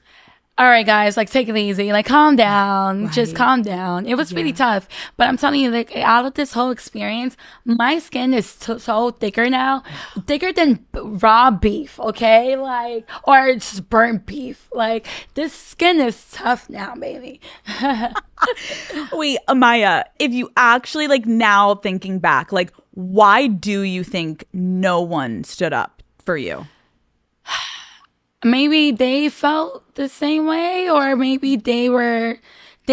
All right, guys, like, take it easy. Like, calm down. Just calm down. It was really tough. But I'm telling you, like, out of this whole experience, my skin is so thicker now. Thicker than raw beef, okay? Like, or it's burnt beef. Like, this skin is tough now, baby. Wait, Amaya, if you actually, like, now thinking back, like, why do you think no one stood up for you? Maybe they felt the same way, or maybe they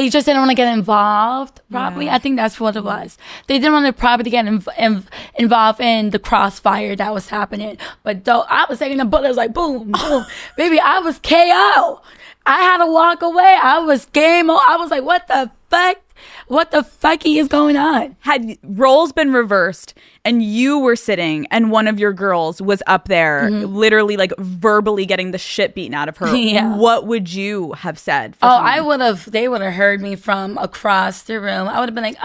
just didn't want to get involved, probably. I think that's what it was. They didn't want to probably get involved in the crossfire that was happening. But though I was taking the bullets like boom, boom. Baby, I was KO. I had to walk away. I was game over. I was like, what the fuck? What the fucky is going on? Had roles been reversed and you were sitting and one of your girls was up there literally like verbally getting the shit beaten out of her, what would you have said? They would have heard me from across the room. I would have been like,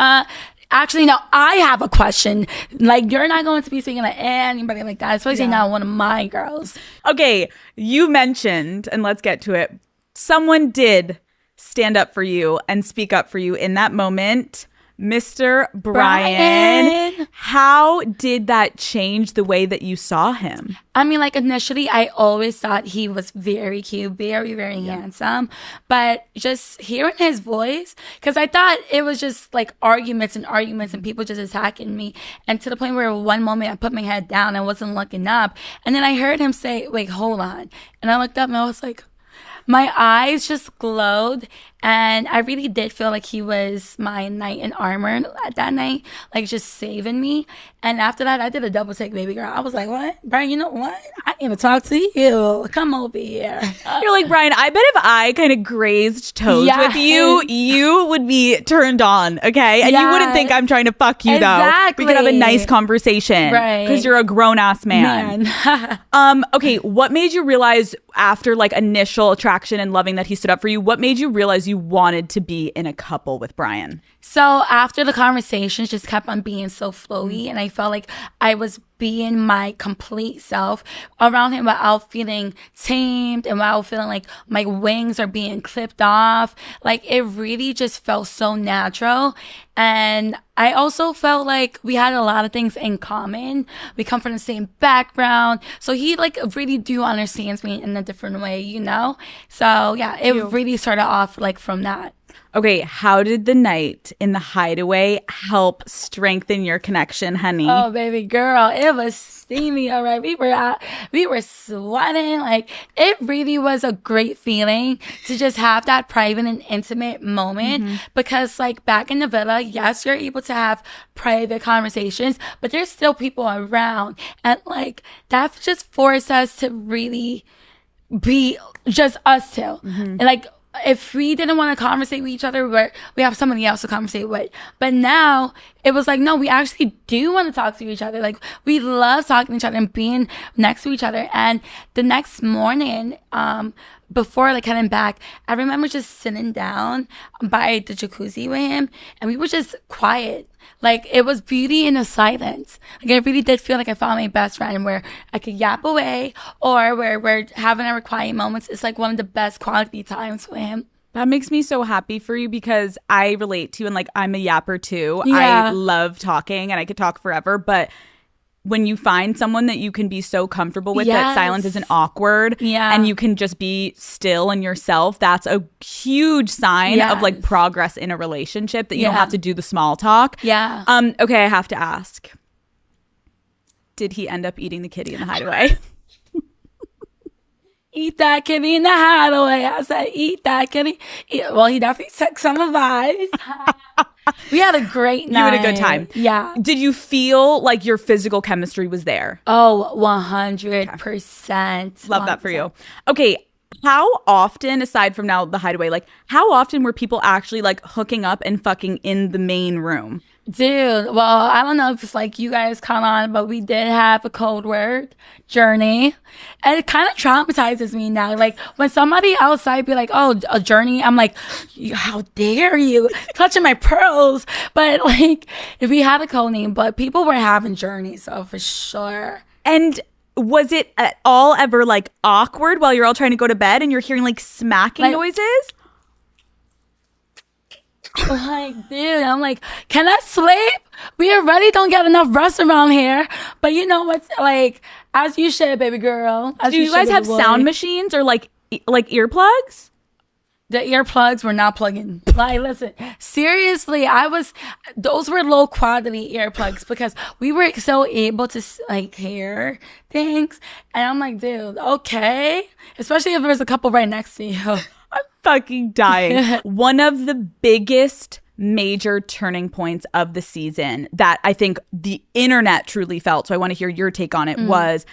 Actually, no, I have a question. Like, you're not going to be speaking to anybody like that, especially not one of my girls. Okay, you mentioned, and let's get to it, someone did stand up for you and speak up for you in that moment. Mr. Brian, how did that change the way that you saw him? I mean, like, initially, I always thought he was very cute, very, very handsome. But just hearing his voice, because I thought it was just, like, arguments and people just attacking me. And to the point where one moment I put my head down and wasn't looking up. And then I heard him say, wait, hold on. And I looked up and I was like, my eyes just glowed, and I really did feel like he was my knight in armor that night, like just saving me. And after that, I did a double take, baby girl. I was like, what? Brian, you know what? I need to talk to you. Come over here. You're like, Brian, I bet if I kind of grazed toes with you, you would be turned on, okay? And you wouldn't think I'm trying to fuck you, though. We could have a nice conversation. Right. Because you're a grown-ass man. Okay, what made you realize after, like, initial attraction and loving that he stood up for you, what made you realize you wanted to be in a couple with Brian? So after the conversations just kept on being so flowy, and I felt like I was being my complete self around him without feeling tamed and without feeling like my wings are being clipped off. Like, it really just felt so natural. And I also felt like we had a lot of things in common. We come from the same background. So he, like, really do understands me in a different way, you know? So yeah, it really started off like from that. Okay, how did the night in the Hideaway help strengthen your connection, honey? Oh, baby girl, it was steamy, all right? We were sweating. Like, it really was a great feeling to just have that private and intimate moment because, like, back in the villa, yes, you're able to have private conversations, but there's still people around. And, like, that just forced us to really be just us two. And, like, if we didn't want to conversate with each other, we have somebody else to conversate with. But now it was like, no, we actually do want to talk to each other. Like, we love talking to each other and being next to each other. And the next morning, before, like, heading back, I remember just sitting down by the jacuzzi with him, and we were just quiet. Like, it was beauty in the silence. Like, I really did feel like I found my best friend where I could yap away, or where we're having our quiet moments. It's like one of the best quality times with him. That makes me so happy for you because I relate to you, and, like, I'm a yapper too. I love talking and I could talk forever, but when you find someone that you can be so comfortable with that silence isn't awkward and you can just be still and yourself, that's a huge sign of, like, progress in a relationship, that you don't have to do the small talk. Okay, I have to ask, did he end up eating the kitty in the Hideaway? Eat that kitty in the Hideaway. I said, eat that kitty. Well, he definitely took some of ours. We had a great night. You had a good time. Yeah. Did you feel like your physical chemistry was there? Oh, 100%. Love that for you. Okay. How often, aside from now the Hideaway, like, how often were people actually, like, hooking up and fucking in the main room? Dude, well, I don't know if it's like you guys caught on, but we did have a code word, journey. And it kind of traumatizes me now. Like, when somebody outside be like, oh, a journey, I'm like, how dare you? Clutching my pearls. But, like, if we had a code name, but people were having journey, so for sure. And was it at all ever, like, awkward while you're all trying to go to bed and you're hearing, like, smacking noises? Like, dude, I'm like, can I sleep? We already don't get enough rest around here. But you know what's, like, as you should, baby girl. Do you guys have sound machines or, like earplugs? The earplugs were not plugging. Like, listen, seriously, those were low quality earplugs because we were so able to, like, hear things. And I'm like, dude, okay. Especially if there's a couple right next to you. I'm fucking dying. One of the biggest major turning points of the season that I think the internet truly felt, so I want to hear your take on it, was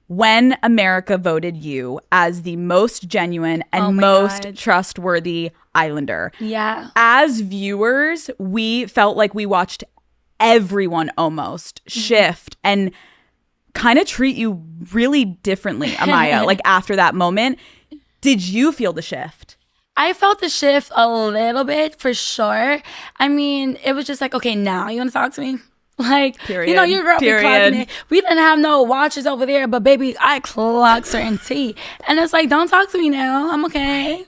when America voted you as the most genuine and most trustworthy Islander. Yeah. As viewers, we felt like we watched everyone almost shift and kind of treat you really differently, Amaya, like, after that moment. Did you feel the shift? I felt the shift a little bit for sure. I mean, it was just like, okay, now you want to talk to me? Like, Period. you know, your girl be Period. clocking it. We didn't have no watches over there, but baby, I clock certain tea. And it's like, don't talk to me now. I'm okay.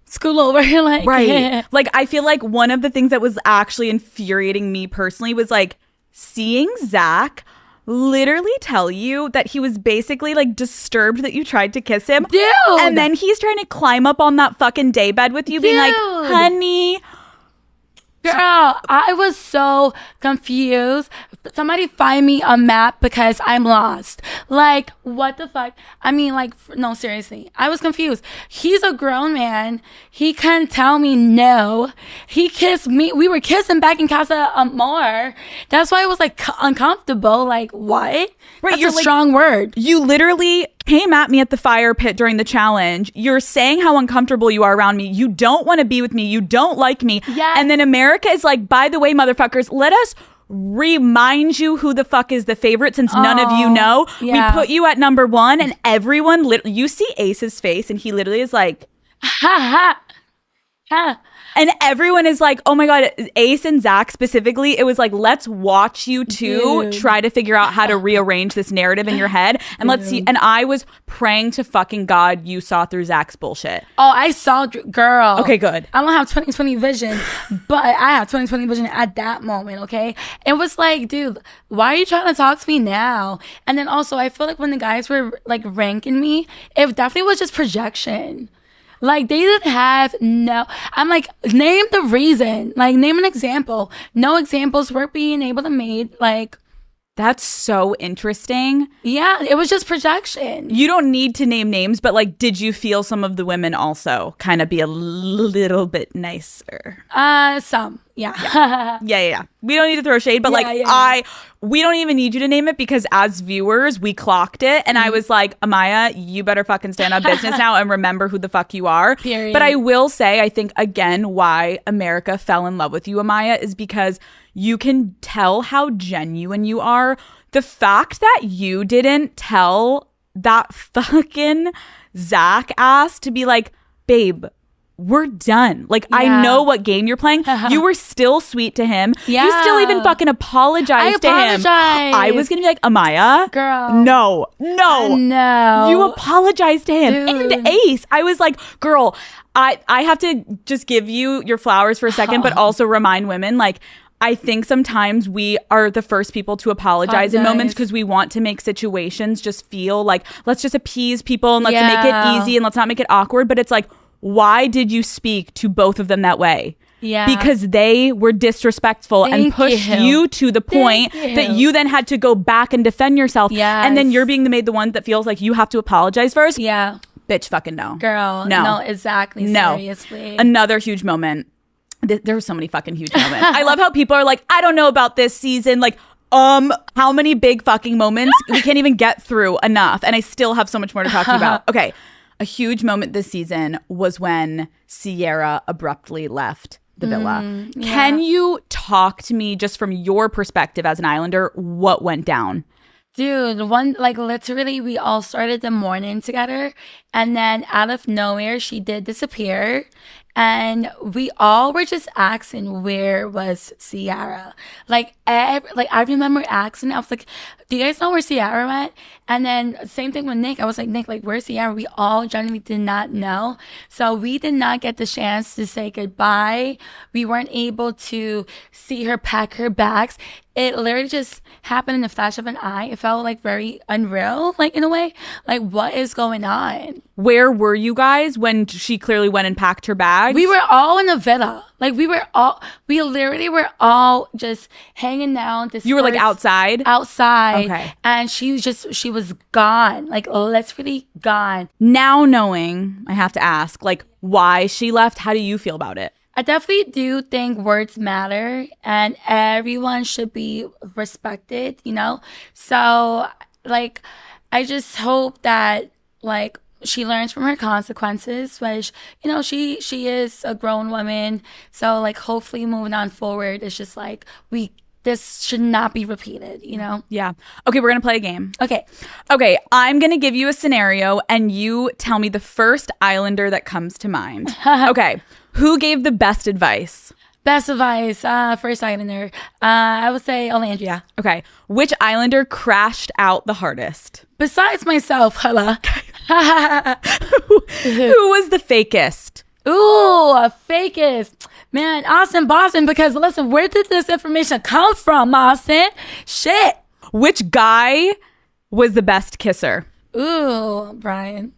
School over. Like, Right. Like, I feel like one of the things that was actually infuriating me personally was like seeing Zach literally tell you that he was basically like disturbed that you tried to kiss him. Dude. And then he's trying to climb up on that fucking daybed with you, being like, Dude. honey. Girl, I was so confused. Somebody find me a map because I'm lost. Like, what the fuck? I mean, like, no, seriously. I was confused. He's a grown man. He couldn't tell me no. He kissed me. We were kissing back in Casa Amor. That's why it was, like, uncomfortable. Like, what? Right, That's you're a like- strong word. You literally came at me at the fire pit during the challenge. You're saying how uncomfortable you are around me. You don't want to be with me. You don't like me. Yes. And then America is like, by the way, motherfuckers, let us remind you who the fuck is the favorite since none of you know. yeah. We put you at number one and everyone, you see Ace's face and he literally is like, Ha ha. Ha. and everyone is like, oh my God, Ace and Zach specifically, it was like, let's watch you two Dude. try to figure out how to rearrange this narrative in your head. And let's see. And I was praying to fucking God you saw through Zach's bullshit. Oh, I saw, girl. Okay, good. I don't have 20/20 vision, but I have 20/20 vision at that moment, okay? It was like, dude, why are you trying to talk to me now? And then also, I feel like when the guys were, like, ranking me, it definitely was just projection. Like, they didn't have I'm like, name the reason. Like, name an example. No examples were being able to made. Like, That's so interesting. yeah, it was just projection. You don't need to name names, but like, did you feel some of the women also kind of be a little bit nicer? Some, yeah. Yeah. We don't need to throw shade, but we don't even need you to name it because as viewers, we clocked it. And I was like, Amaya, you better fucking stand on business now and remember who the fuck you are. Period. But I will say, I think, again, why America fell in love with you, Amaya, is because you can tell how genuine you are. The fact that you didn't tell that fucking Zach ass to be like, babe, we're done. Like, Yeah. I know what game you're playing. You were still sweet to him. You Yeah. still even fucking apologized to him. apologized. I was gonna be like, Amaya, Girl. no. No. You apologized to him. Dude. And Ace, I was like, girl, I have to just give you your flowers for a second, but also remind women, like, I think sometimes we are the first people to apologize in moments because we want to make situations just feel like, let's just appease people and let's make it easy and let's not make it awkward. But it's like, why did you speak to both of them that way? Yeah. Because they were disrespectful and Thank pushed you. you to the point Thank that you. you then had to go back and defend yourself. Yes. And then you're being made the one that feels like you have to apologize first. Yeah. Bitch, fucking no. Girl. No. Exactly. No. Seriously. Another huge moment. There were so many fucking huge moments. I love how people are like, I don't know about this season. Like, how many big fucking moments we can't even get through enough. And I still have so much more to talk to you about. Okay. A huge moment this season was when Sierra abruptly left the villa. Can you talk to me just from your perspective as an Islander, what went down? Dude, literally, we all started the morning together, and then out of nowhere, she did disappear, and we all were just asking where was Sierra. I remember asking, I was like, do you guys know where Sierra went? And then same thing with Nick. I was like, Nick, like, where's Sierra? We all genuinely did not know. So we did not get the chance to say goodbye. We weren't able to see her pack her bags. It literally just happened in the flash of an eye. It felt like very unreal, like, in a way. Like, what is going on? Where were you guys when she clearly went and packed her bags? We were all in a villa. Like, we literally were all just hanging out. You were like outside? Outside. Okay. And she was gone. Like, literally gone. Now knowing, I have to ask, like, why she left, how do you feel about it? I definitely do think words matter and everyone should be respected, you know? So, like, I just hope that, like, she learns from her consequences, which, you know, she is a grown woman. So, like, hopefully moving on forward, it's just like we this should not be repeated, you know? Yeah. Okay, we're going to play a game. Okay. Okay, I'm going to give you a scenario and you tell me the first Islander that comes to mind. Okay, who gave the best advice? Best advice, first Islander. I would say Olandria. Okay, which Islander crashed out the hardest? Besides myself, hello. Who was the fakest? Ooh, a fakest. Man, Austin, Boston, because listen, where did this information come from, Austin? Shit. Which guy was the best kisser? Ooh, Brian.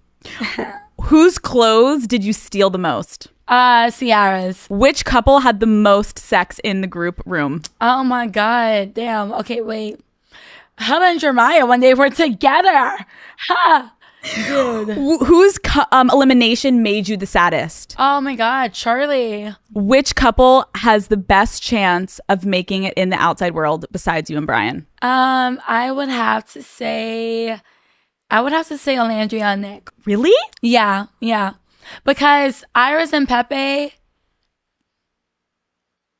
Whose clothes did you steal the most? Ciara's. Which couple had the most sex in the group room? Oh my God. Damn. Okay, wait. Helen and Jeremiah when they were together. Ha. Dude. Whose elimination made you the saddest? Oh my God, Charlie. Which couple has the best chance of making it in the outside world besides you and Brian? I would have to say Olandria and Nick. Really? Yeah. Because Iris and Pepe,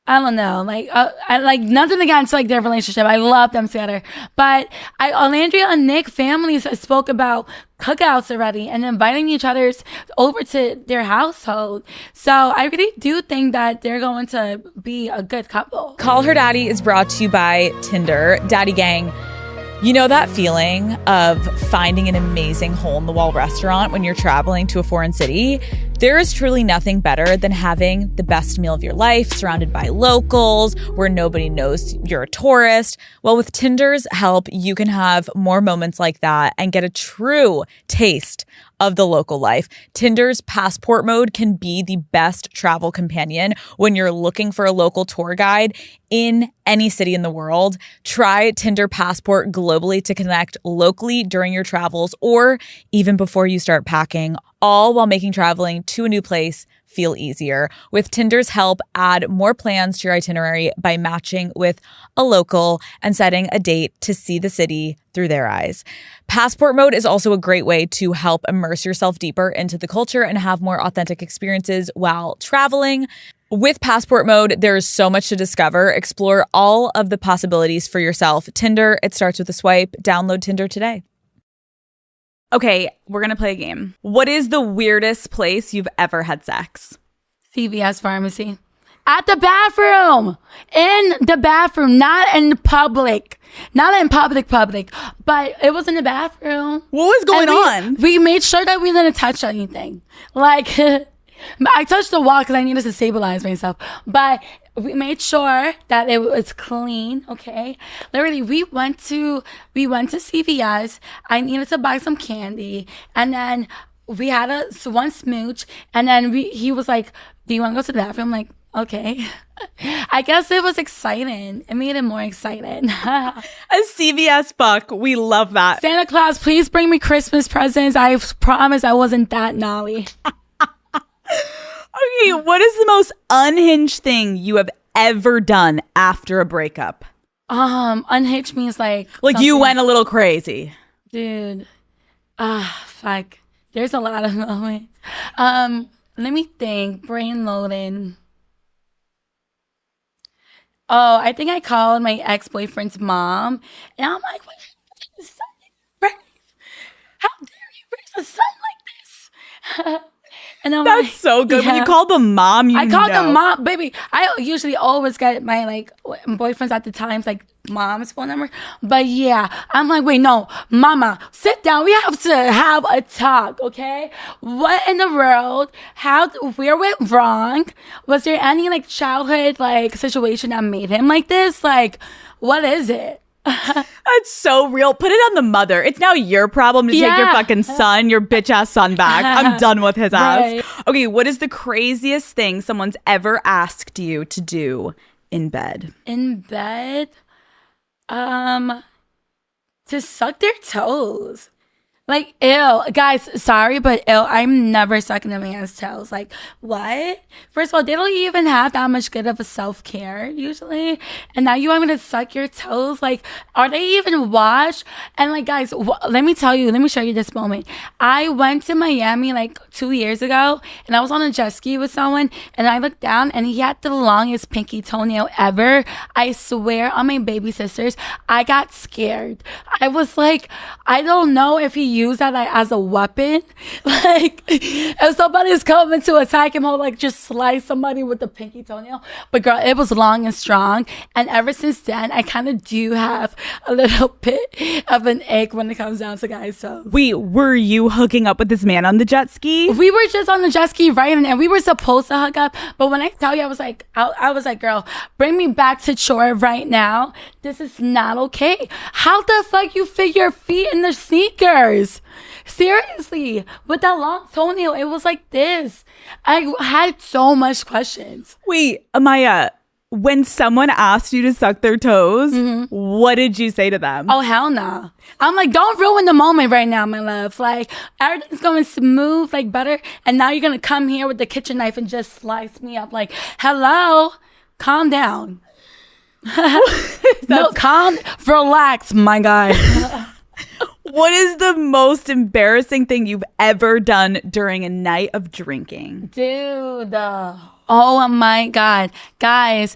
I don't know, I like nothing against like their relationship. I love them together, but Olandria and Nick families spoke about cookouts already and inviting each other's over to their household. So I really do think that they're going to be a good couple. Call Her Daddy is brought to you by Tinder. Daddy Gang. You know that feeling of finding an amazing hole-in-the-wall restaurant when you're traveling to a foreign city? There is truly nothing better than having the best meal of your life surrounded by locals where nobody knows you're a tourist. Well, with Tinder's help, you can have more moments like that and get a true taste of the local life. Tinder's passport mode can be the best travel companion when you're looking for a local tour guide in any city in the world. Try Tinder Passport globally to connect locally during your travels or even before you start packing, all while making traveling to a new place feel easier. With Tinder's help, add more plans to your itinerary by matching with a local and setting a date to see the city through their eyes. Passport mode is also a great way to help immerse yourself deeper into the culture and have more authentic experiences while traveling. With Passport mode, there's so much to discover. Explore all of the possibilities for yourself. Tinder, it starts with a swipe. Download Tinder today. Okay, we're going to play a game. What is the weirdest place you've ever had sex? CVS pharmacy. At the bathroom. In the bathroom. Not in public. Not in public, but it was in the bathroom. What was going on? We made sure that we didn't touch anything. Like, I touched the wall because I needed to stabilize myself. But we made sure that it was clean, okay? Literally, we went to CVS. I needed to buy some candy. And then we had one smooch. And then he was like, do you want to go to the bathroom? I'm like, okay. I guess it was exciting. It made it more exciting. A CVS buck. We love that. Santa Claus, please bring me Christmas presents. I promise I wasn't that naughty. Okay, what is the most unhinged thing you have ever done after a breakup? Unhinged means like you went a little crazy. Dude. Fuck. There's a lot of moments. Let me think. Brain loading. Oh, I think I called my ex-boyfriend's mom, and I'm like, "What? How dare you raise a son like this?" And I'm That's like, so good. yeah. When you call the mom, I called the mom, baby. I usually always get my boyfriends at the times mom's phone number. But yeah, I'm like, wait, no, mama, sit down. We have to have a talk, okay? What in the world? Where went wrong? Was there any childhood situation that made him like this? What is it? That's so real. Put it on the mother. It's now your problem to take your fucking son, your bitch ass son back. I'm done with his ass. Right. Okay, what is the craziest thing someone's ever asked you to do in bed? In bed? To suck their toes. Like, ew. Guys, sorry, but ew. I'm never sucking a man's toes. Like, what? First of all, they don't even have that much good of a self-care, usually. And now you want me to suck your toes? Like, are they even washed? And, like, guys, let me show you this moment. I went to Miami, like, 2 years ago, and I was on a jet ski with someone, and I looked down, and he had the longest pinky toenail ever. I swear on my baby sisters, I got scared. I was like, I don't know if he used that like, as a weapon. Like, if somebody's coming to attack him, he'll like just slice somebody with the pinky toenail. But girl, it was long and strong. And ever since then, I kind of do have a little bit of an ache when it comes down to guys' toes. Wait, were you hooking up with this man on the jet ski? We were just on the jet ski, right? And we were supposed to hook up. But when I tell you, I was like, girl, bring me back to shore right now. This is not okay. How the fuck you fit your feet in the sneakers? Seriously, with that long toenail, it was like this. I had so much questions. Wait, Amaya, when someone asked you to suck their toes, what did you say to them? Oh, hell no. I'm like, don't ruin the moment right now, my love. Like, everything's going smooth like butter, and now you're going to come here with the kitchen knife and just slice me up. Like, hello, calm down. No, relax, my guy. What is the most embarrassing thing you've ever done during a night of drinking? Dude, oh my God. Guys,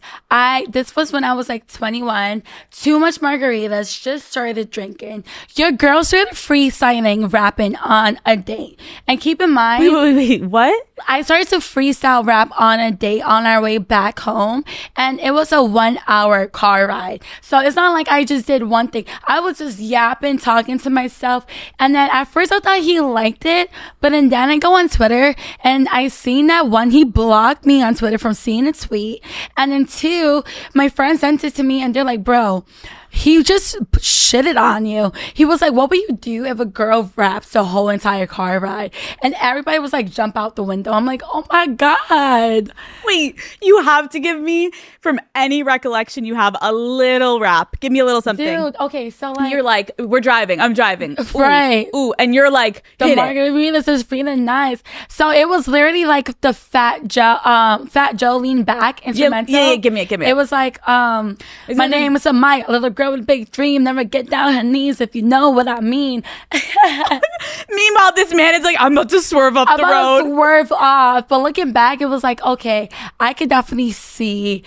this was when I was like 21. Too much margaritas, just started drinking. Your girl started freestyling rapping on a date. And keep in mind. Wait, what? I started to freestyle rap on a date on our way back home. And it was a 1-hour car ride. So it's not like I just did one thing. I was just yapping, talking to myself. And then at first I thought he liked it. But then I go on Twitter and I seen that one, he blocked me on Twitter from seeing a tweet. And then 2, my friends sent it to me and they're like, bro, he just shitted on you. He was like, what would you do if a girl raps the whole entire car ride? And everybody was like, jump out the window. I'm like, oh my God. Wait, you have to give me, from any recollection you have, a little rap. Give me a little something. Dude, okay, so like. You're like, we're driving. I'm driving. Ooh, right. Ooh, and you're like, the hit margaritas is feeling nice. So it was literally like the Fat Joe lean back instrumental. Yeah, give me it. It was like, my name is Amaya, a little girl with a big dream, never get down on her knees if you know what I mean. Meanwhile, this man is like, I'm about to swerve off the road. Swerve off. But looking back, it was like, okay, I could definitely see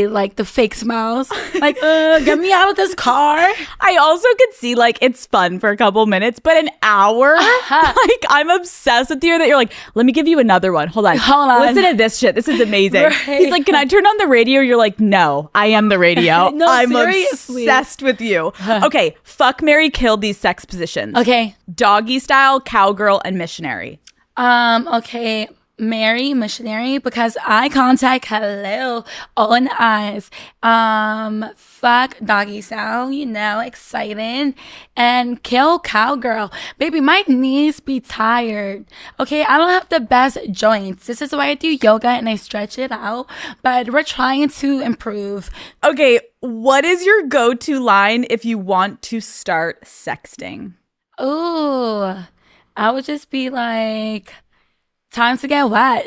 like the fake smiles. Like, get me out of this car. I also could see like it's fun for a couple minutes, but an hour? Like, I'm obsessed with you that you're like, let me give you another one. Hold on. Listen to this shit. This is amazing. Right. He's like, can I turn on the radio? You're like, no, I am the radio. No, I'm seriously. obsessed with you. Okay, fuck, marry, kill these sex positions. Okay. Doggy style, cowgirl, and missionary. Okay. Marry missionary because eye contact, hello, all in the eyes. Fuck doggy style, exciting. And kill cowgirl. Baby, my knees be tired. Okay, I don't have the best joints. This is why I do yoga and I stretch it out. But we're trying to improve. Okay, what is your go-to line if you want to start sexting? Ooh, I would just be like, time to get wet.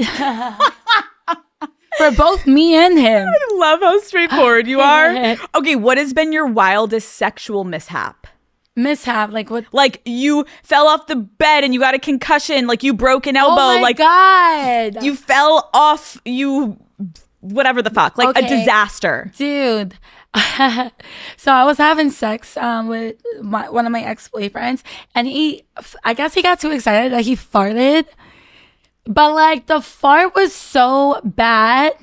For both me and him. I love how straightforward you are. Okay, what has been your wildest sexual mishap? Mishap, like what? Like you fell off the bed and you got a concussion, like you broke an elbow. Oh my God. You fell off, whatever the fuck, like a disaster. Dude. So I was having sex with one of my ex-boyfriends, and I guess he got too excited that he farted. But like the fart was so bad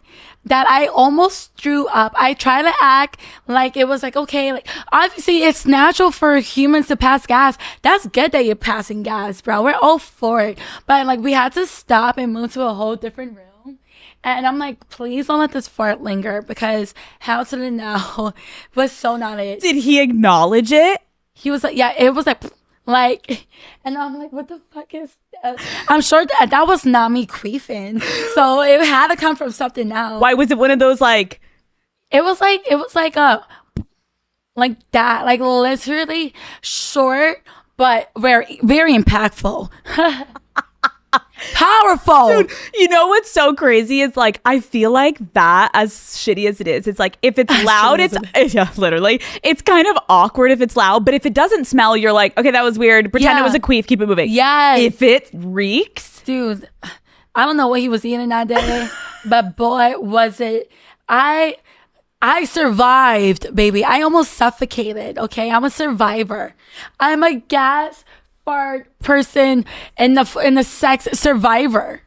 that I almost threw up. I tried to act like it was like, okay, like obviously it's natural for humans to pass gas. That's good that you're passing gas, bro. We're all for it. But like we had to stop and move to a whole different room. And I'm like, please don't let this fart linger because how to the now was so not it. Did he acknowledge it? He was like, yeah, it was like, and I'm like, what the fuck is that? I'm sure that was not me queefing. So it had to come from something else. Why was it one of those like? It was like that, like literally short but very, very impactful. Powerful. Dude, you know what's so crazy is like I feel like that, as shitty as it is, it's like if it's loud, yeah, literally, it's kind of awkward if it's loud, but if it doesn't smell, you're like, okay, that was weird, pretend it was a queef, keep it moving. Yes. If it reeks, dude, I don't know what he was eating that day, but boy, was it. I survived, baby. I almost suffocated. Okay, I'm a survivor. I'm a gas fart person and the sex survivor.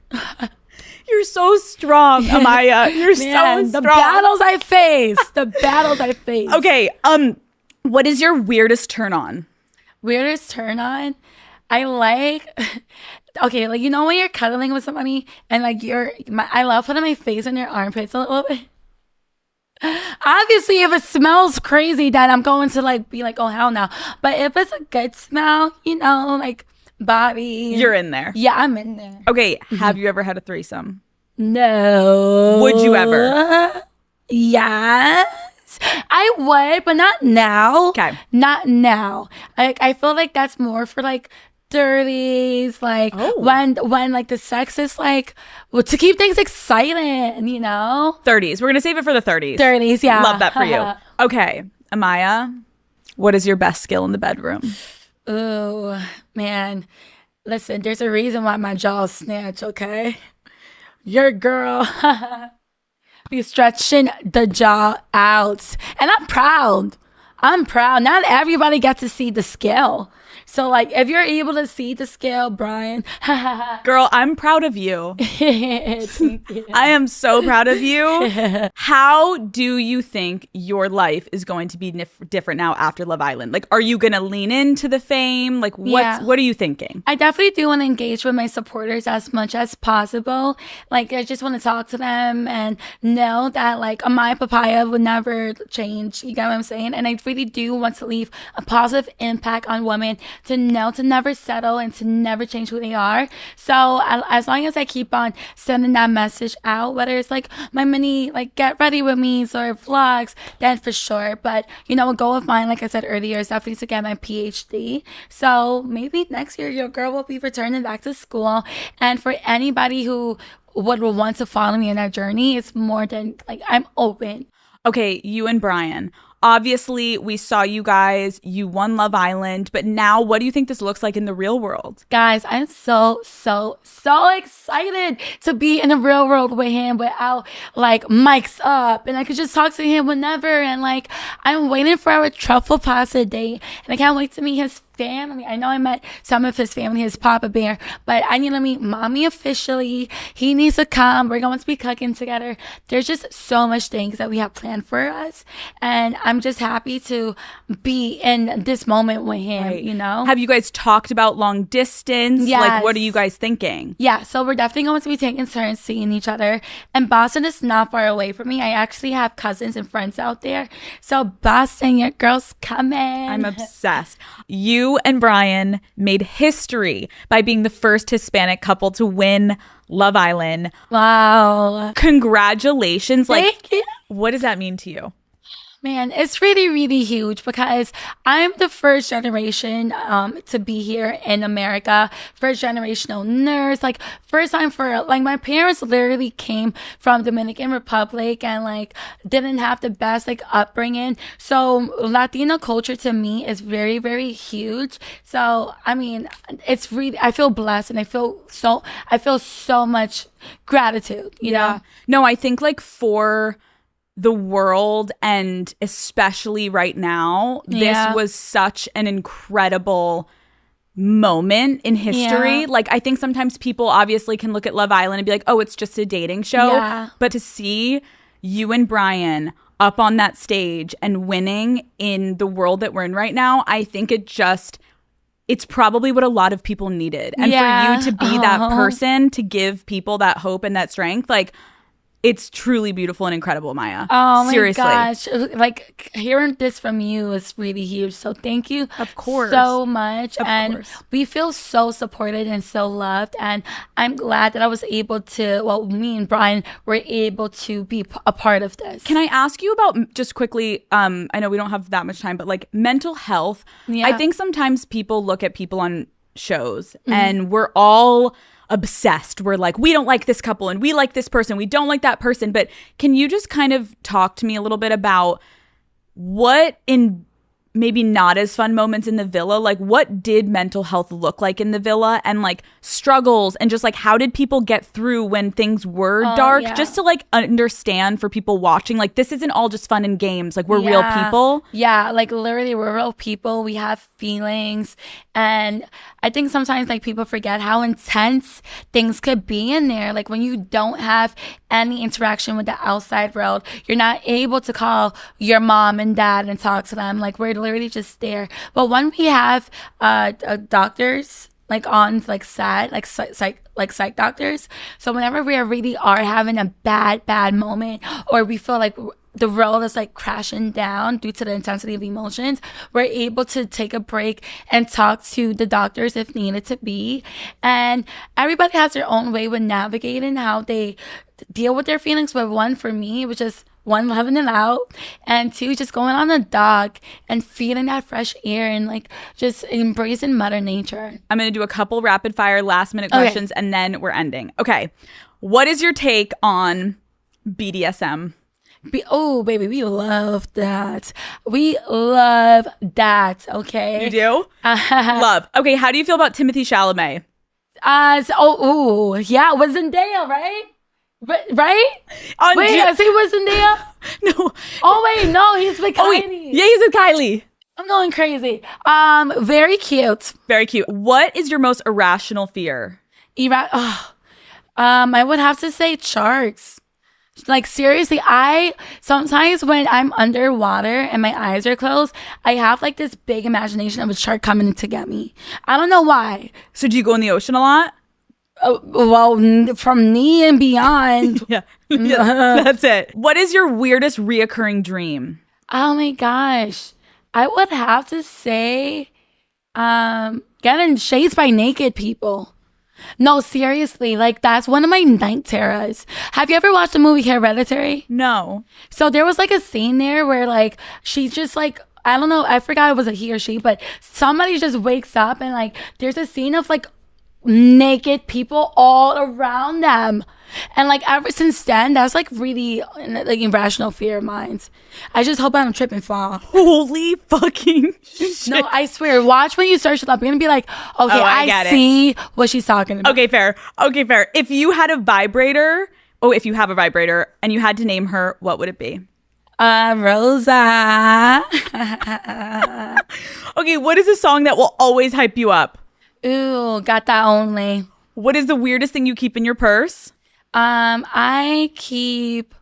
you're so strong, Amaya. You're so strong. The battles I face. The battles I face. Okay, what is your weirdest turn on? Weirdest turn on? I like. Okay, like you know when you're cuddling with somebody and like I love putting my face in their armpits a little bit. Obviously, if it smells crazy, then I'm going to like be like, oh hell no. But if it's a good smell, you know, like body, you're in there. Yeah, I'm in there. Okay, have you ever had a threesome? No. Would you ever? Yes, I would, but not now. Okay, not now. I feel like that's more for like 30s, like when like the sex is like to keep things exciting, you know. 30s. We're gonna save it for the 30s. 30s, yeah. Love that for you. Okay, Amaya, what is your best skill in the bedroom? Ooh, man. Listen, there's a reason why my jaws snatch, okay? Your girl be stretching the jaw out. And I'm proud. Not everybody gets to see the skill. So, like, if you're able to see the scale, Brian. Girl, I'm proud of you. I am so proud of you. How do you think your life is going to be different now after Love Island? Like, are you going to lean into the fame? Like, what are you thinking? I definitely do want to engage with my supporters as much as possible. Like, I just want to talk to them and know that, like, my papaya would never change. You get what I'm saying? And I really do want to leave a positive impact on women to know to never settle and to never change who they are. So as long as I keep on sending that message out, whether it's like my mini like get ready with me or vlogs, then for sure. But you know, a goal of mine, like I said earlier, is definitely to get my PhD. So maybe next year your girl will be returning back to school. And for anybody who would want to follow me in that journey, it's more than like I'm open. Okay, you and Brian. Obviously, we saw you guys. You won Love Island. But now, what do you think this looks like in the real world? Guys, I'm so excited to be in the real world with him without, like, mics up. And I could just talk to him whenever. And, like, I'm waiting for our truffle pasta date. And I can't wait to meet his family. I know I met some of his family, his Papa Bear, but I need to meet Mommy officially. He needs to come. We're going to be cooking together. There's just so much things that we have planned for us. And I'm just happy to be in this moment with him, right. You know? Have you guys talked about long distance? Yes. Like, what are you guys thinking? Yeah, so we're definitely going to be taking turns seeing each other. And Boston is not far away from me. I actually have cousins and friends out there. So Boston, your girl's coming. I'm obsessed. You and Brian made history by being the first Hispanic couple to win Love Island. Wow. Congratulations. Thank you. What does that mean to you? Man, it's really, really huge because I'm the first generation to be here in America. First generational nurse, like first time for like my parents literally came from Dominican Republic and like didn't have the best like upbringing. So Latino culture to me is very, very huge. So I mean, it's really I feel blessed and I feel so much gratitude, you know? No, I think like for the world and especially right now, this was such an incredible moment in history. Like I think sometimes people obviously can look at Love Island and be like, oh, it's just a dating show. But to see you and Brian up on that stage and winning in the world that we're in right now, I think it's probably what a lot of people needed. And for you to be that person to give people that hope and that strength, like It's truly beautiful and incredible, Maya. Oh Seriously. my gosh. Like hearing this from you is really huge. So thank you Of course. so much. Of and course. we feel so supported and so loved. And I'm glad that I was able to, well, me and Brian were able to be a part of this. Can I ask you about, just quickly, I know we don't have that much time, but like mental health. Yeah. I think sometimes people look at people on shows and we're all obsessed. We're like, we don't like this couple and we like this person. We don't like that person. But can you just kind of talk to me a little bit about what in maybe not as fun moments in the villa, like what did mental health look like in the villa, and like struggles, and just like how did people get through when things were dark, just to like understand for people watching, like this isn't all just fun and games, like we're real people. Yeah, like literally we're real people. We have feelings. And I think sometimes like people forget how intense things could be in there. Like when you don't have any interaction with the outside world, you're not able to call your mom and dad and talk to them. Like we're literally just there. But when we have doctors like on like sad, like psych doctors, so whenever we really are having a bad moment, or we feel like the world is like crashing down due to the intensity of emotions, we're able to take a break and talk to the doctors if needed to be. And everybody has their own way with navigating how they deal with their feelings. But one, for me, it was just one, loving it out, and two, just going on a dog and feeling that fresh air and like just embracing Mother Nature. I'm going to do a couple rapid fire last minute questions and then we're ending. Okay. What is your take on BDSM? Oh, baby, we love that. We love that, okay? You do? Love. Okay, how do you feel about Timothée Chalamet? Yeah, it was Zendaya, right? Right? Wait, I say it was Zendaya? No. Oh, wait, no, he's with Kylie. Oh, wait. Yeah, he's with Kylie. I'm going crazy. Very cute. Very cute. What is your most irrational fear? I would have to say sharks. Like seriously, I sometimes when I'm underwater and my eyes are closed, I have like this big imagination of a shark coming to get me. I don't know why. So do you go in the ocean a lot? Well, from knee and beyond. Yeah, that's it. What is your weirdest reoccurring dream? Oh my gosh, I would have to say, getting chased by naked people. No, seriously, like that's one of my night terrors. Have you ever watched the movie Hereditary? No. So there was like a scene there where like she just like, I don't know, I forgot it was a he or she, but somebody just wakes up and like there's a scene of like naked people all around them. And like ever since then, that's like really like irrational fear of mine. I just hope I don't trip and fall. Holy fucking shit. No, I swear. Watch when you search it up. You're gonna be like, okay, I see what she's talking about. Okay, fair. If you had a vibrator, if you have a vibrator and you had to name her, what would it be? Rosa. Okay, what is a song that will always hype you up? Ooh, got that only. What is the weirdest thing you keep in your purse? I keep.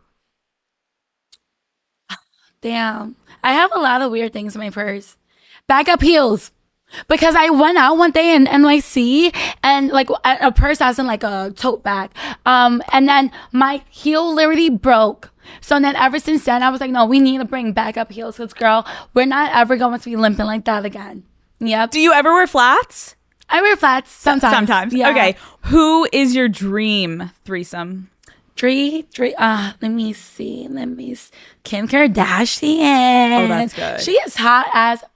Damn, I have a lot of weird things in my purse. Backup heels, because I went out one day in NYC and like a purse as in like a tote bag. And then my heel literally broke. So then ever since then, I was like, no, we need to bring backup heels, because girl, we're not ever going to be limping like that again. Yep. Do you ever wear flats? I wear flats sometimes. Yeah. Okay. Who is your dream threesome? Let me see. Kim Kardashian. Oh, that's good. She is hot as fuck.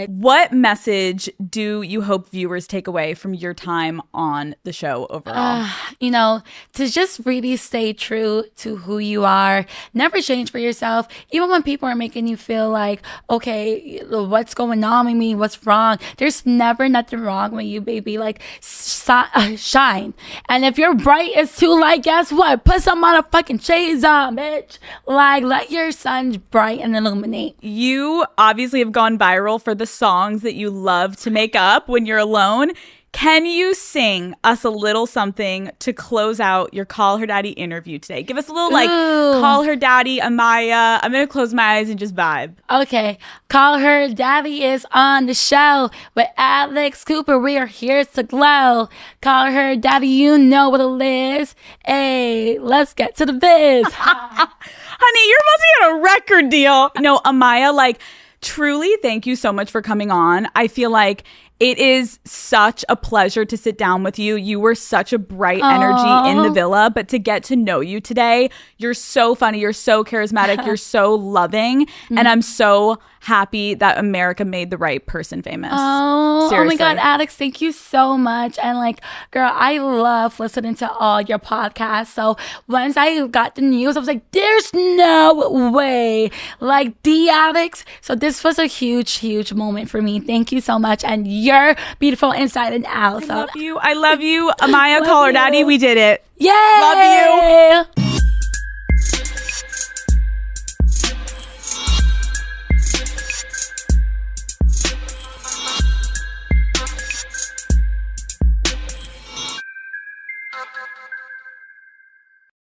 What message do you hope viewers take away from your time on the show overall? To just really stay true to who you are. Never change for yourself. Even when people are making you feel like, okay, what's going on with me? What's wrong? There's never nothing wrong with you, baby. Like, shine. And if you're bright as too light, guess what? Put some motherfucking shades on, bitch. Like, let your sun bright and illuminate. You obviously have gone viral for the songs that you love to make up when you're alone. Can you sing us a little something to close out your Call Her Daddy interview today? Give us a little Call Her Daddy, Amaya. I'm going to close my eyes and just vibe. Okay. Call Her Daddy is on the show with Alex Cooper. We are here to glow. Call Her Daddy, you know what it is. Hey, let's get to the biz. Honey, you're about to get a record deal. No, Amaya, truly, thank you so much for coming on. I feel like it is such a pleasure to sit down with you. You were such a bright energy in the villa, but to get to know you today, you're so funny, you're so charismatic, you're so loving, and I'm so happy that America made the right person famous. Oh Seriously. my God, Alex, thank you so much. And girl, I love listening to all your podcasts. So once I got the news, I was like, there's no way. The Alex. So this was a huge, huge moment for me. Thank you so much. And you're beautiful inside and out. I love you. Amaya, Call Her Daddy. We did it. Yay! Love you.